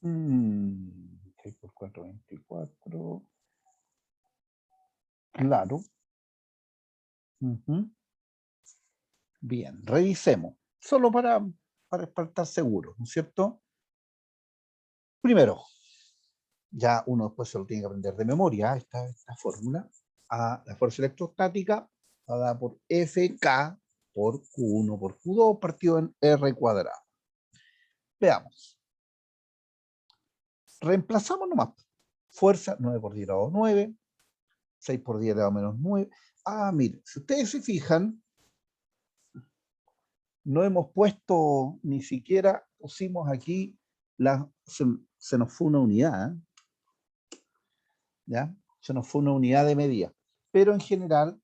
6 por 4, 24. Claro. Ujú. Bien, revisemos. Solo para estar seguros, ¿no es cierto? Primero, ya uno después se lo tiene que aprender de memoria, esta fórmula. La fuerza electrostática dada por Fk por Q1 por Q2 partido en R cuadrado. Veamos. Reemplazamos nomás. Fuerza 9 por 10 elevado a 9, 6 por 10 elevado a menos 9. Mire, si ustedes se fijan, no hemos puesto, ni siquiera pusimos aquí, se nos fue una unidad, ¿eh? ¿Ya? Se nos fue una unidad de medida. Pero en general,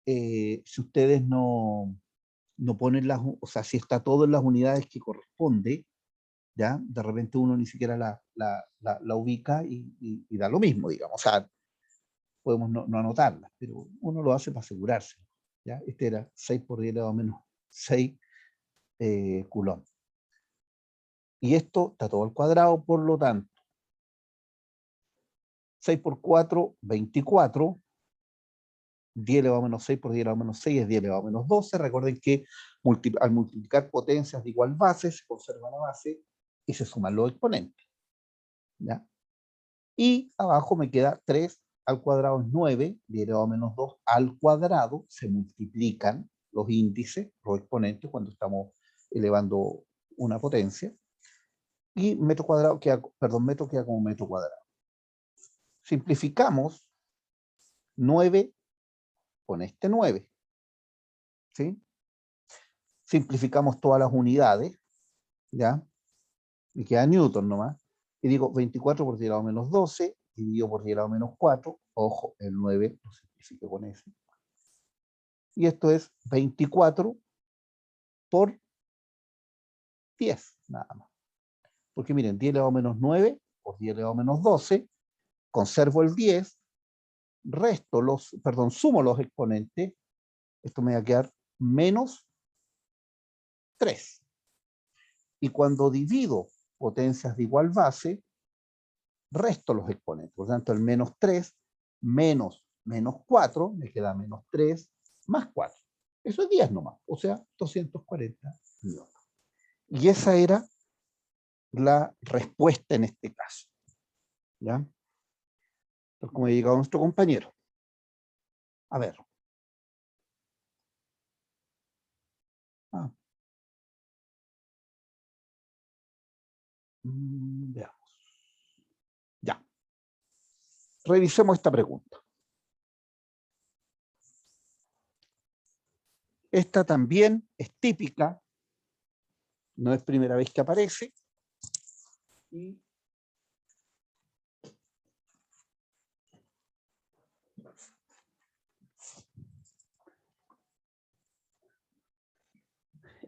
si ustedes no ponen o sea, si está todo en las unidades que corresponde, ¿ya? De repente uno ni siquiera la ubica y da lo mismo, digamos. O sea, podemos no anotarla, pero uno lo hace para asegurarse, ¿ya? Este era 6 por 10 elevado a menos 6 Coulomb. Y esto está todo al cuadrado, por lo tanto, 6 por 4, 24. 10 elevado a menos 6 por 10 elevado a menos 6 es 10 elevado a menos 12. Recuerden que al multiplicar potencias de igual base, se conserva la base y se suman los exponentes, ¿ya? Y abajo me queda 3 al cuadrado es 9, 10 elevado a menos 2 al cuadrado, se multiplican los índices, los exponentes, cuando estamos elevando una potencia, y metro cuadrado queda, perdón, metro queda como metro cuadrado. Simplificamos 9 con este 9, ¿sí? Simplificamos todas las unidades, ¿ya? Y queda Newton nomás. Y digo 24 por 10 elevado a menos 12, dividido por 10 elevado a menos 4, ojo, el 9 lo simplifico con ese. Y esto es 24 por 10, nada más. Porque miren, 10 elevado a menos 9 por 10 elevado a menos 12, conservo el 10, sumo los exponentes, esto me va a quedar menos 3. Y cuando divido potencias de igual base, resto los exponentes. Por lo tanto, el menos 3 menos 4, me queda menos 3 más 4. Eso es 10 nomás, o sea, 240 newton. Y esa era la respuesta en este caso, ¿ya? Entonces, como ha llegado nuestro compañero. A ver. Veamos. Ya. Revisemos esta pregunta. Esta también es típica, no es primera vez que aparece. Y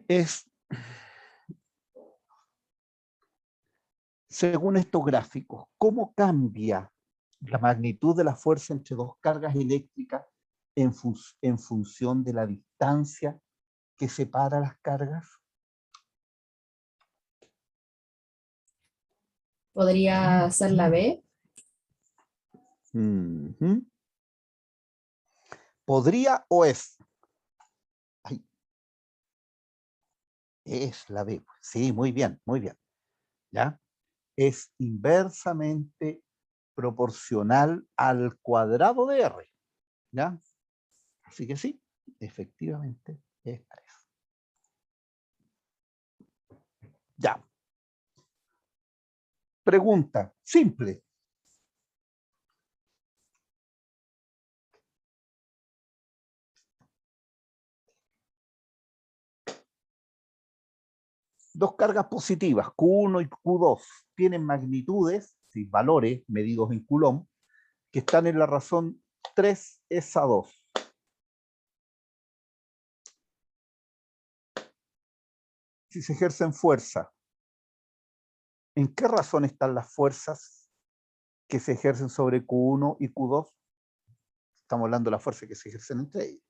es, según estos gráficos, cómo cambia la magnitud de la fuerza entre dos cargas eléctricas en función de la distancia que separa las cargas. ¿Podría ser la B? ¿Podría o es? Ay, es la B. Sí, muy bien, muy bien. ¿Ya? Es inversamente proporcional al cuadrado de R. ¿Ya? Así que sí, efectivamente, esta es. Ya. Pregunta, simple. Dos cargas positivas, Q1 y Q2, tienen magnitudes, sí, valores medidos en Coulomb, que están en la razón 3 es a 2. Si se ejercen fuerza, ¿en qué razón están las fuerzas que se ejercen sobre Q1 y Q2? Estamos hablando de las fuerzas que se ejercen entre ellas.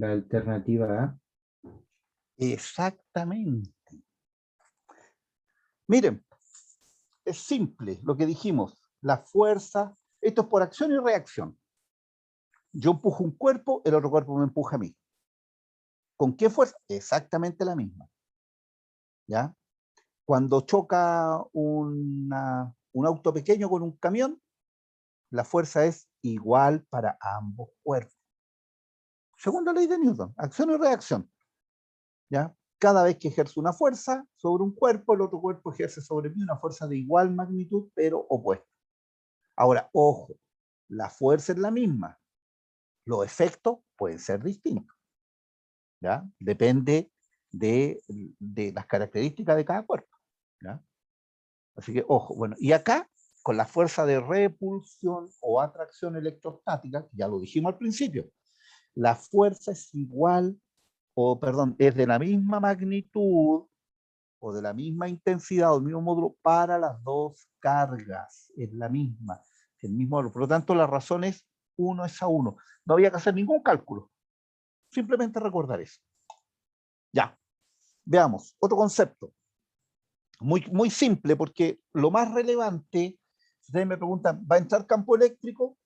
La alternativa A. Exactamente. Miren, es simple lo que dijimos. La fuerza, esto es por acción y reacción. Yo empujo un cuerpo, el otro cuerpo me empuja a mí. ¿Con qué fuerza? Exactamente la misma. ¿Ya? Cuando choca un auto pequeño con un camión, la fuerza es igual para ambos cuerpos. Segunda ley de Newton, acción y reacción. ¿Ya? Cada vez que ejerce una fuerza sobre un cuerpo, el otro cuerpo ejerce sobre mí una fuerza de igual magnitud, pero opuesta. Ahora, ojo, la fuerza es la misma, los efectos pueden ser distintos. ¿Ya? Depende de las características de cada cuerpo. ¿Ya? Así que, ojo, bueno, y acá, con la fuerza de repulsión o atracción electrostática, ya lo dijimos al principio, la fuerza es igual, o perdón, es de la misma magnitud o de la misma intensidad o del mismo módulo para las dos cargas, es la misma, el mismo módulo. Por lo tanto, la razón es 1:1. No había que hacer ningún cálculo, simplemente recordar eso. Ya, veamos, otro concepto. Muy simple, porque lo más relevante, si ustedes me preguntan, ¿va a entrar campo eléctrico?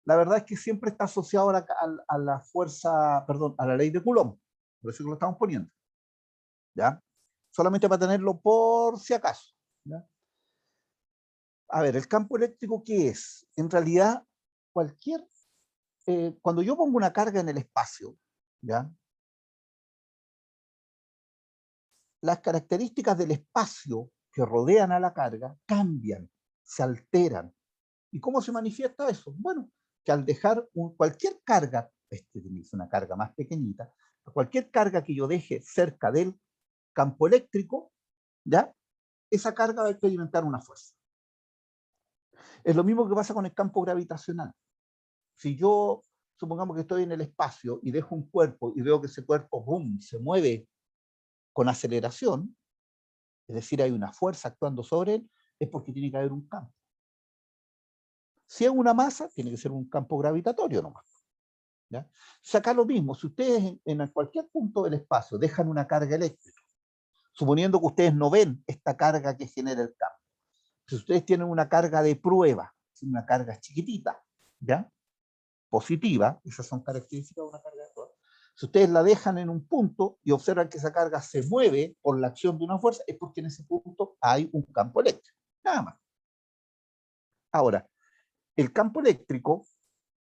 La verdad es que siempre está asociado a la fuerza, perdón, a la ley de Coulomb. Por eso que lo estamos poniendo. ¿Ya? Solamente para tenerlo por si acaso. ¿Ya? A ver, ¿el campo eléctrico qué es? En realidad, cuando yo pongo una carga en el espacio, ¿ya? Las características del espacio que rodean a la carga cambian, se alteran. ¿Y cómo se manifiesta eso? Bueno, que al dejar cualquier carga, es una carga más pequeñita, cualquier carga que yo deje cerca del campo eléctrico, ¿ya? Esa carga va a experimentar una fuerza. Es lo mismo que pasa con el campo gravitacional. Si yo, supongamos que estoy en el espacio y dejo un cuerpo y veo que ese cuerpo, boom, se mueve con aceleración, es decir, hay una fuerza actuando sobre él, es porque tiene que haber un campo. Si es una masa, tiene que ser un campo gravitatorio nomás. ¿Ya? Saca lo mismo, si ustedes en cualquier punto del espacio dejan una carga eléctrica, suponiendo que ustedes no ven esta carga que genera el campo, si ustedes tienen una carga de prueba, una carga chiquitita, ¿ya? Positiva, esas son características de una carga de prueba. Si ustedes la dejan en un punto y observan que esa carga se mueve por la acción de una fuerza, es porque en ese punto hay un campo eléctrico, nada más. Ahora, el campo eléctrico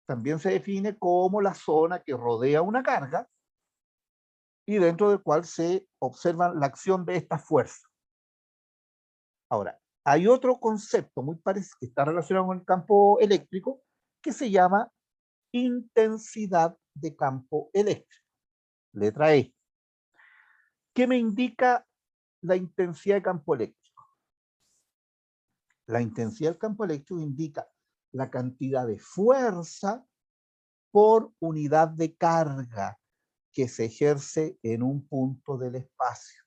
también se define como la zona que rodea una carga y dentro del cual se observa la acción de esta fuerza. Ahora, hay otro concepto muy parecido que está relacionado con el campo eléctrico que se llama intensidad de campo eléctrico. Letra E. ¿Qué me indica la intensidad de campo eléctrico? La intensidad del campo eléctrico indica la cantidad de fuerza por unidad de carga que se ejerce en un punto del espacio.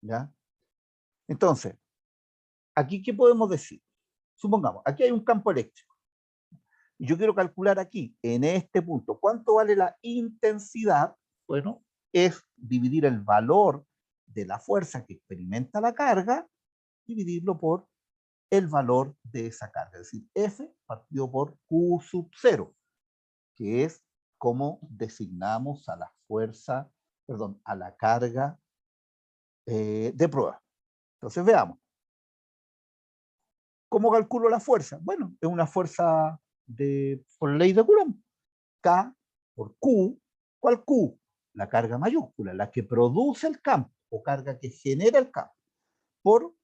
¿Ya? Entonces, ¿aquí qué podemos decir? Supongamos, aquí hay un campo eléctrico. Y yo quiero calcular aquí, en este punto, ¿cuánto vale la intensidad? Bueno, es dividir el valor de la fuerza que experimenta la carga, dividirlo por el valor de esa carga. Es decir, F partido por Q sub 0, que es como designamos a la fuerza, perdón, a la carga de prueba. Entonces veamos. ¿Cómo calculo la fuerza? Bueno, es una fuerza por ley de Coulomb. K por Q. ¿Cuál Q? La carga mayúscula, la que produce el campo o carga que genera el campo, por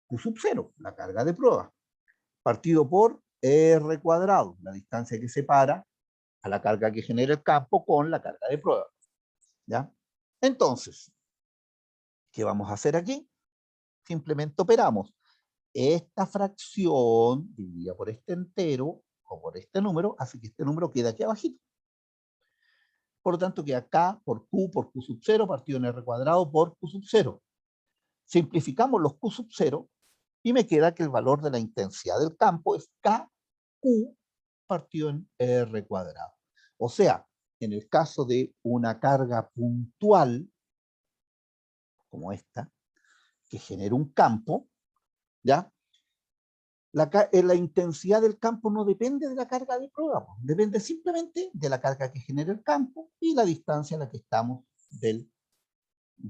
Q sub 0, la carga de prueba, partido por R cuadrado, la distancia que separa a la carga que genera el campo con la carga de prueba. ¿Ya? Entonces, ¿qué vamos a hacer aquí? Simplemente operamos esta fracción dividida por este entero o por este número, así que este número queda aquí abajito. Por lo tanto, queda K por Q sub 0 partido en R cuadrado por Q sub 0. Simplificamos los Q sub 0 y me queda que el valor de la intensidad del campo es KQ partido en R cuadrado. O sea, en el caso de una carga puntual, como esta, que genera un campo, ¿ya? La intensidad del campo no depende de la carga de prueba, depende simplemente de la carga que genera el campo y la distancia en la que estamos de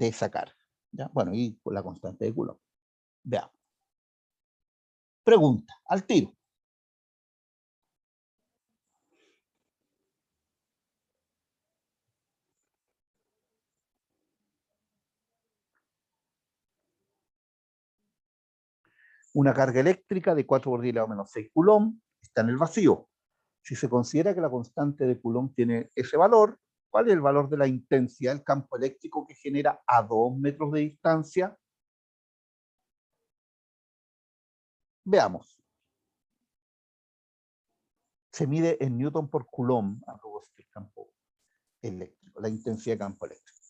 esa carga, ¿ya? Bueno, y con la constante de Coulomb. Veamos. Pregunta, al tiro. Una carga eléctrica de 4 por 10 elevado a menos 6 Coulomb está en el vacío. Si se considera que la constante de Coulomb tiene ese valor, ¿cuál es el valor de la intensidad del campo eléctrico que genera a 2 metros de distancia? Veamos. Se mide en Newton por Coulomb a propósito del campo eléctrico, la intensidad de campo eléctrico.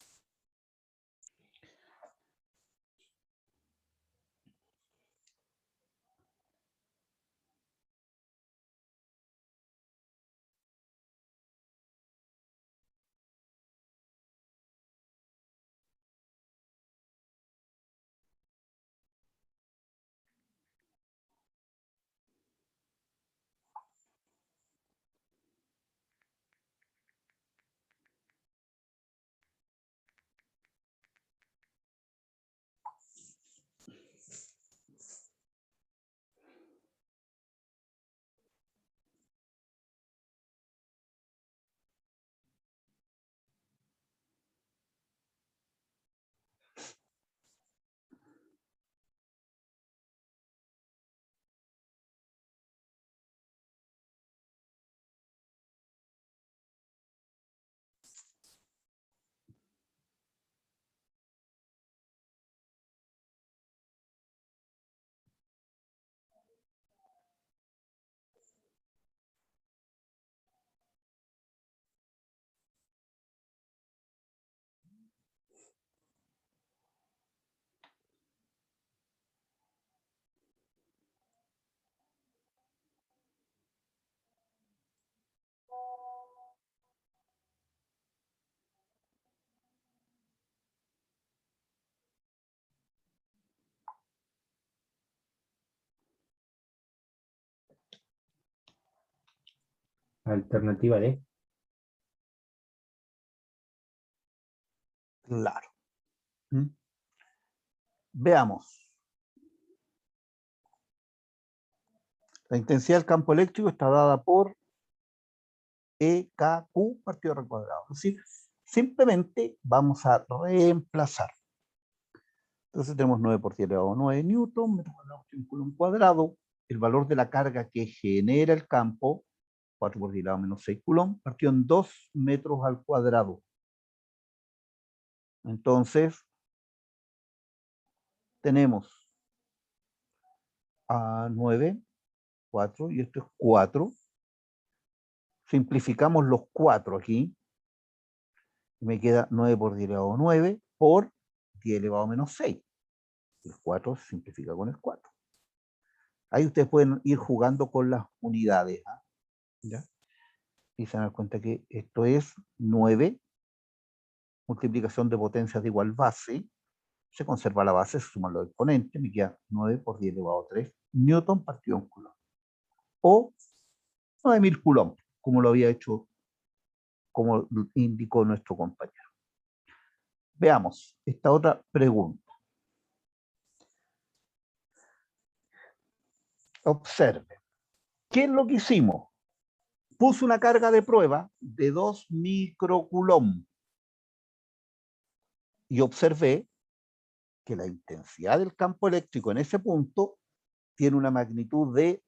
Alternativa D. Claro. ¿Mm? Veamos. La intensidad del campo eléctrico está dada por EKQ partido R cuadrado. Es decir, simplemente vamos a reemplazar. Entonces tenemos 9 por 10 elevado a 9 newton, metro cuadrado por Coulomb cuadrado. El valor de la carga que genera el campo, 4 por 10 elevado a menos 6 Coulomb, partió en 2 metros al cuadrado. Entonces, tenemos a 9, 4, y esto es 4. Simplificamos los 4 aquí. Y me queda 9 por 10 elevado a 9 por 10 elevado a menos 6. El 4 se simplifica con el 4. Ahí ustedes pueden ir jugando con las unidades. ¿Ya? Y se dan cuenta que esto es 9, multiplicación de potencias de igual base. Se conserva la base, se suman los exponentes. Me queda 9 por 10 elevado a 3 newton partido en Coulomb. O 9000 Coulomb, como lo había hecho, como indicó nuestro compañero. Veamos esta otra pregunta. Observe. ¿Qué es lo que hicimos? Puse una carga de prueba de 2 microcoulomb y observé que la intensidad del campo eléctrico en ese punto tiene una magnitud de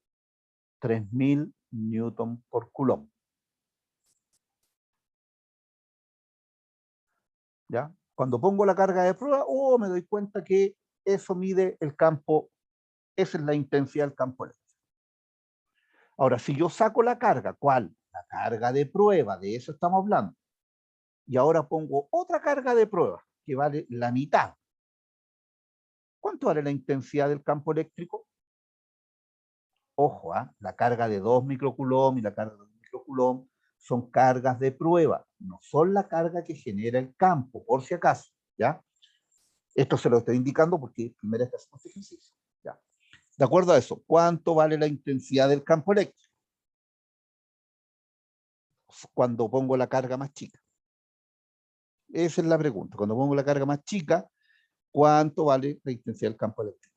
3000 newton por coulomb. ¿Ya? Cuando pongo la carga de prueba, me doy cuenta que eso mide el campo, esa es la intensidad del campo eléctrico. Ahora, si yo saco la carga, ¿cuál? La carga de prueba, de eso estamos hablando. Y ahora pongo otra carga de prueba, que vale la mitad. ¿Cuánto vale la intensidad del campo eléctrico? Ojo, la carga de 2 microcoulomb y la carga de 2 microcoulomb son cargas de prueba, no son la carga que genera el campo, por si acaso, ¿ya? Esto se lo estoy indicando porque primera vez que hacemos este ejercicio, ¿ya? De acuerdo a eso, ¿cuánto vale la intensidad del campo eléctrico? Cuando pongo la carga más chica. Esa es la pregunta. Cuando pongo la carga más chica, ¿cuánto vale la intensidad del campo eléctrico?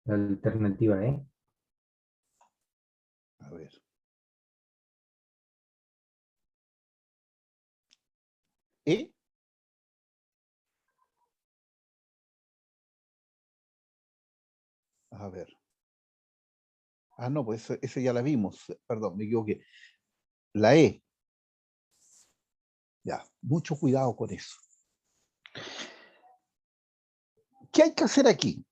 La alternativa, ¿eh? A ver. ¿E? A ver. Ah, no, pues ese ya la vimos. Perdón, me equivoqué. La E. Ya, mucho cuidado con eso. ¿Qué hay que hacer aquí?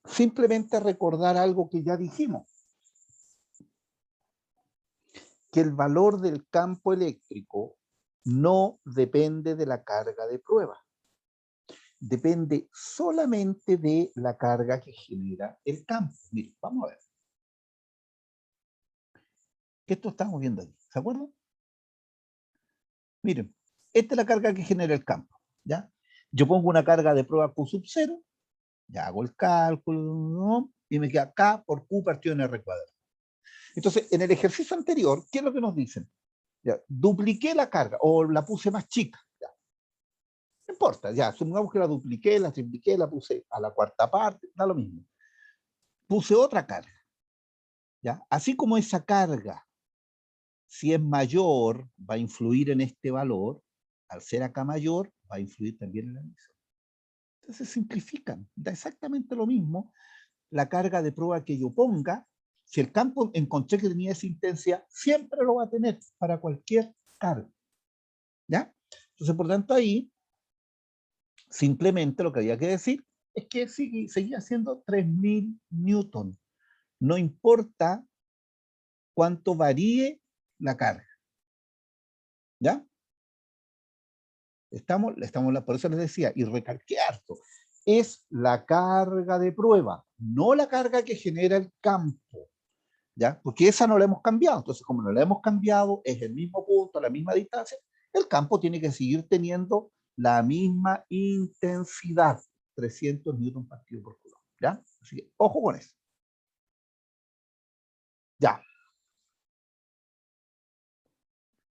Simplemente recordar algo que ya dijimos. Que el valor del campo eléctrico no depende de la carga de prueba. Depende solamente de la carga que genera el campo. Miren, vamos a ver. Esto estamos viendo aquí. ¿Se acuerdan? Miren, esta es la carga que genera el campo. ¿Ya? Yo pongo una carga de prueba Q sub 0, ya hago el cálculo, ¿no? Y me queda K por Q partido en R cuadrado. Entonces, en el ejercicio anterior, ¿qué es lo que nos dicen? Ya, dupliqué la carga o la puse más chica. Ya. No importa, ya, supongamos que la dupliqué, la tripliqué, la puse a la cuarta parte, da lo mismo. Puse otra carga. ¿Ya? Así como esa carga, si es mayor, va a influir en este valor, al ser acá mayor, va a influir también en la emisión. Entonces simplifican, da exactamente lo mismo la carga de prueba que yo ponga. Si el campo encontré que tenía esa intensidad, siempre lo va a tener para cualquier carga. ¿Ya? Entonces, por tanto, ahí simplemente lo que había que decir es que seguía siendo 3000 newton. No importa cuánto varíe la carga. ¿Ya? Por eso les decía, y recalqué harto, es la carga de prueba, no la carga que genera el campo, ¿ya? Porque esa no la hemos cambiado. Entonces, como no la hemos cambiado, es el mismo punto, la misma distancia, el campo tiene que seguir teniendo la misma intensidad, 300 newton partido por coulomb, ¿ya? Así que, ojo con eso. Ya.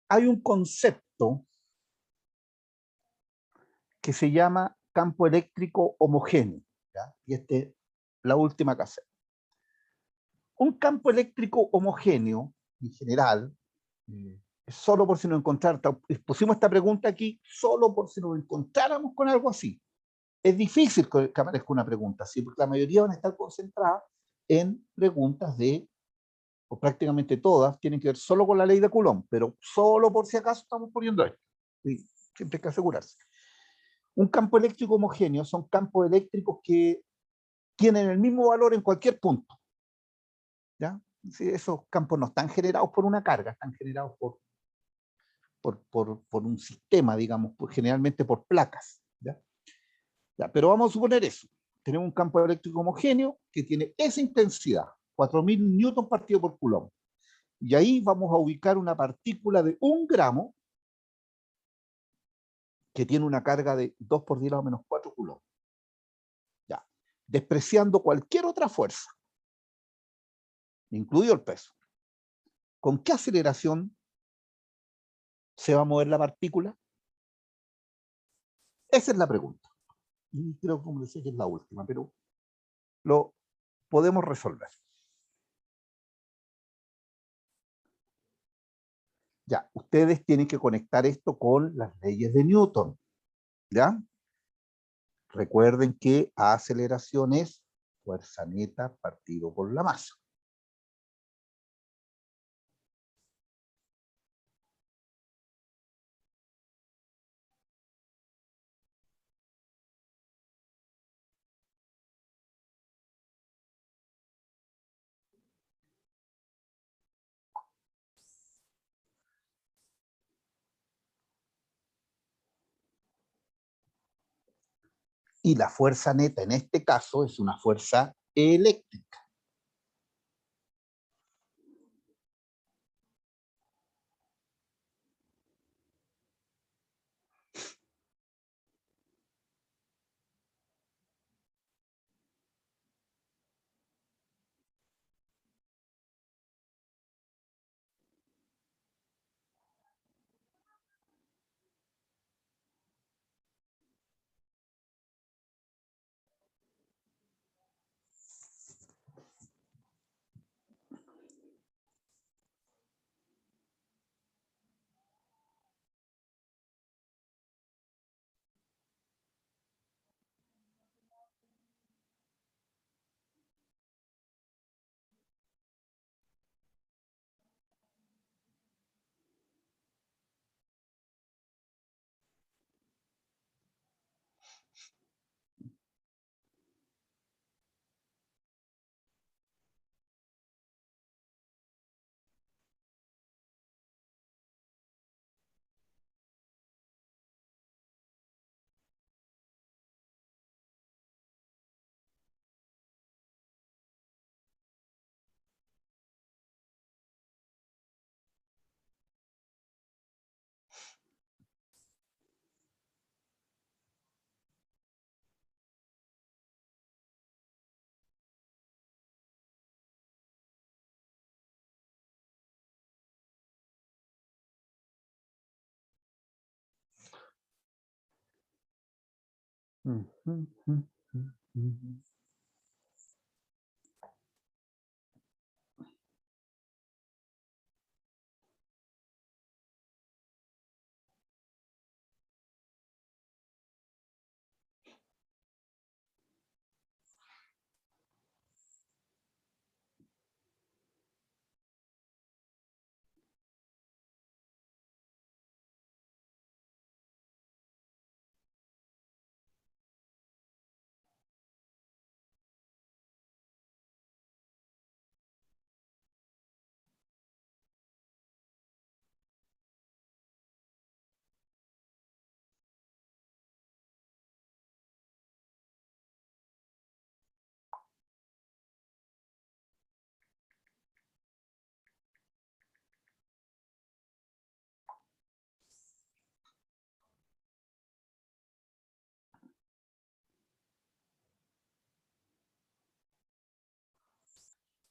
Hay un concepto que se llama campo eléctrico homogéneo, ¿ya? Y este, la última casa. Un campo eléctrico homogéneo, en general, solo por si nos encontráramos, pusimos esta pregunta aquí, solo por si nos encontráramos con algo así. Es difícil que aparezca una pregunta así, porque la mayoría van a estar concentradas en preguntas de o prácticamente todas, tienen que ver solo con la ley de Coulomb, pero solo por si acaso estamos poniendo esto. ¿Sí? Siempre hay que asegurarse. Un campo eléctrico homogéneo son campos eléctricos que tienen el mismo valor en cualquier punto. ¿Ya? Sí, esos campos no están generados por una carga, están generados por un sistema, digamos, generalmente por placas. ¿Ya? Ya, pero vamos a suponer eso. Tenemos un campo eléctrico homogéneo que tiene esa intensidad, 4000 newton partido por Coulomb. Y ahí vamos a ubicar una partícula de 1 gramo que tiene una carga de 2 por 10 a la menos 4 Coulomb. Ya. Despreciando cualquier otra fuerza, incluido el peso. ¿Con qué aceleración se va a mover la partícula? Esa es la pregunta. Y creo, como decía, que es la última, pero lo podemos resolver. Ya, ustedes tienen que conectar esto con las leyes de Newton. ¿Ya? Recuerden que A aceleración es fuerza neta partido por la masa. Y la fuerza neta en este caso es una fuerza eléctrica.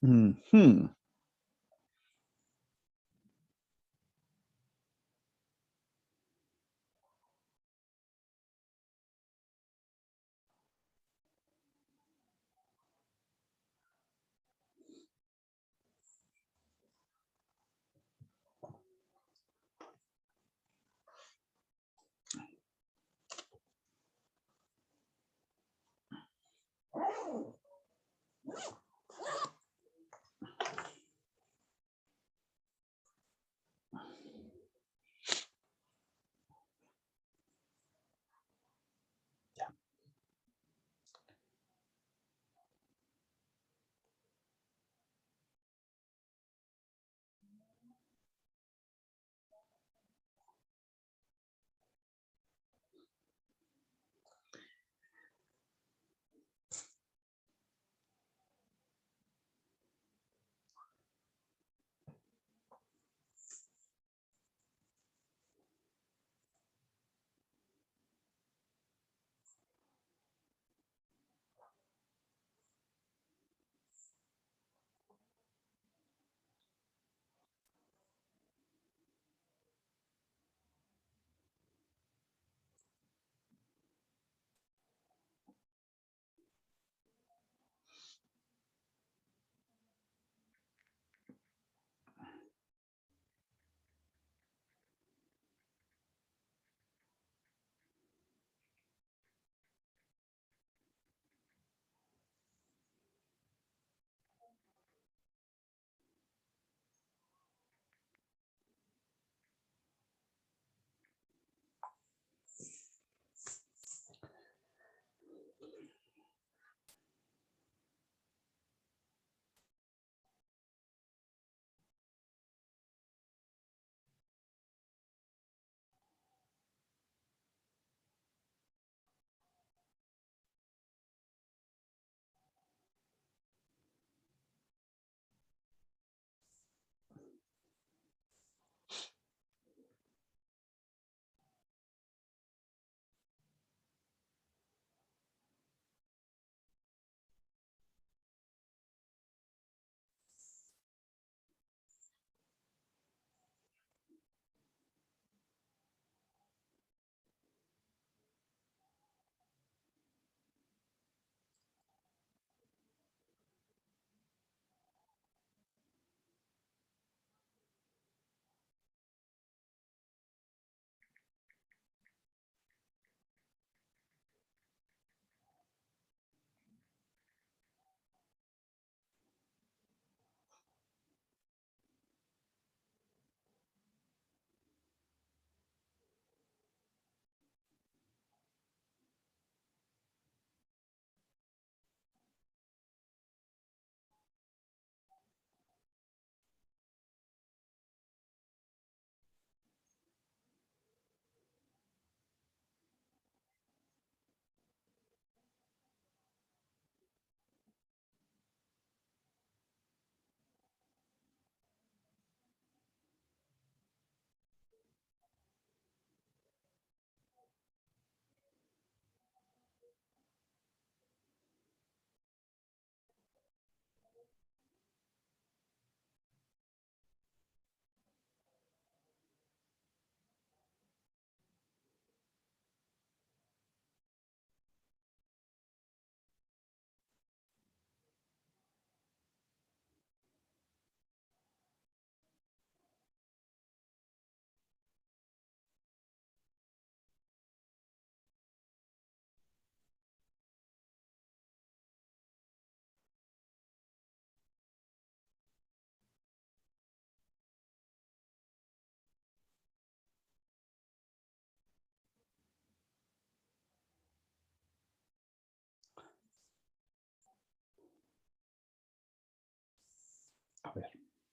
Ujú.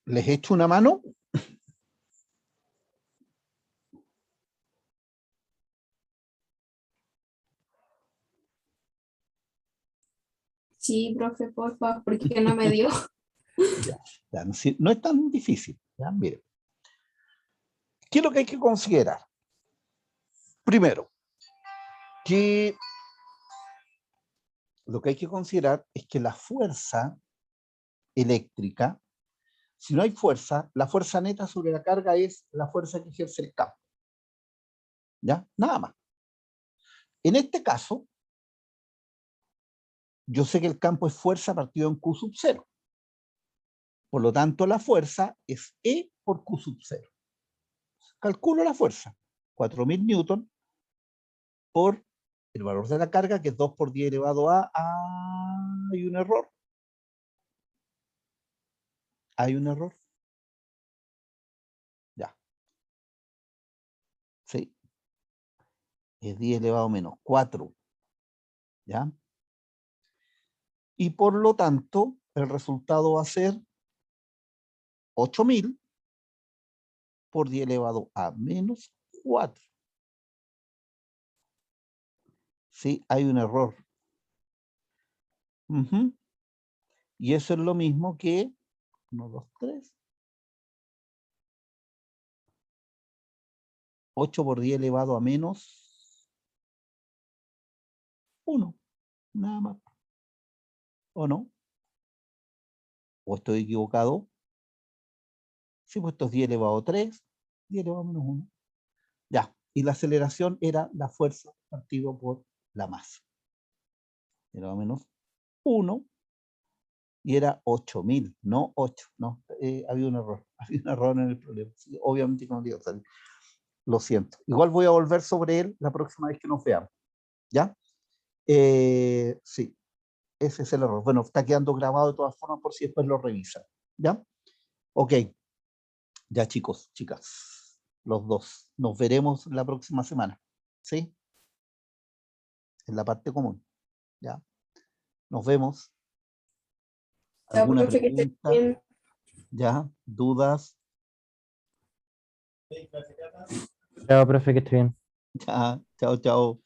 ¿Les echo una mano? Sí, profe, por favor, porque no me dio. Ya, no es tan difícil. ¿Ya? Miren. ¿Qué es lo que hay que considerar? Primero, que lo que hay que considerar es que la fuerza eléctrica, si no hay fuerza, la fuerza neta sobre la carga es la fuerza que ejerce el campo. ¿Ya? Nada más. En este caso, yo sé que el campo es fuerza partido en Q sub 0. Por lo tanto, la fuerza es E por Q sub 0. Calculo la fuerza. 4.000 newton por el valor de la carga, que es 2 por 10 elevado a... hay un error. Hay un error. Ya. Sí. Es 10 elevado a menos 4. ¿Ya? Y por lo tanto, el resultado va a ser 8.000 por 10 elevado a menos 4. Sí, hay un error. Y eso es lo mismo que 1, 2, 3. 8 por 10 elevado a menos 1. Nada más. ¿O no? ¿O estoy equivocado? Sí, pues esto es 10 elevado a 3, 10 elevado a menos 1. Ya. Y la aceleración era la fuerza partido por la masa. Elevado a menos 1. Y era 8.000, no 8. No, había un error. Había un error en el problema. Sí, obviamente no iba a salir. Lo siento. Igual voy a volver sobre él la próxima vez que nos veamos. ¿Ya? Sí. Ese es el error. Bueno, está quedando grabado de todas formas por si después lo revisan. ¿Ya? Ok. Ya, chicos, chicas, los dos. Nos veremos la próxima semana. ¿Sí? En la parte común. ¿Ya? Nos vemos. Chao, ¿Alguna profe, que esté pregunta? bien. ¿Ya? ¿Dudas? Chao, profe, que esté bien. Ya. Chao, chao.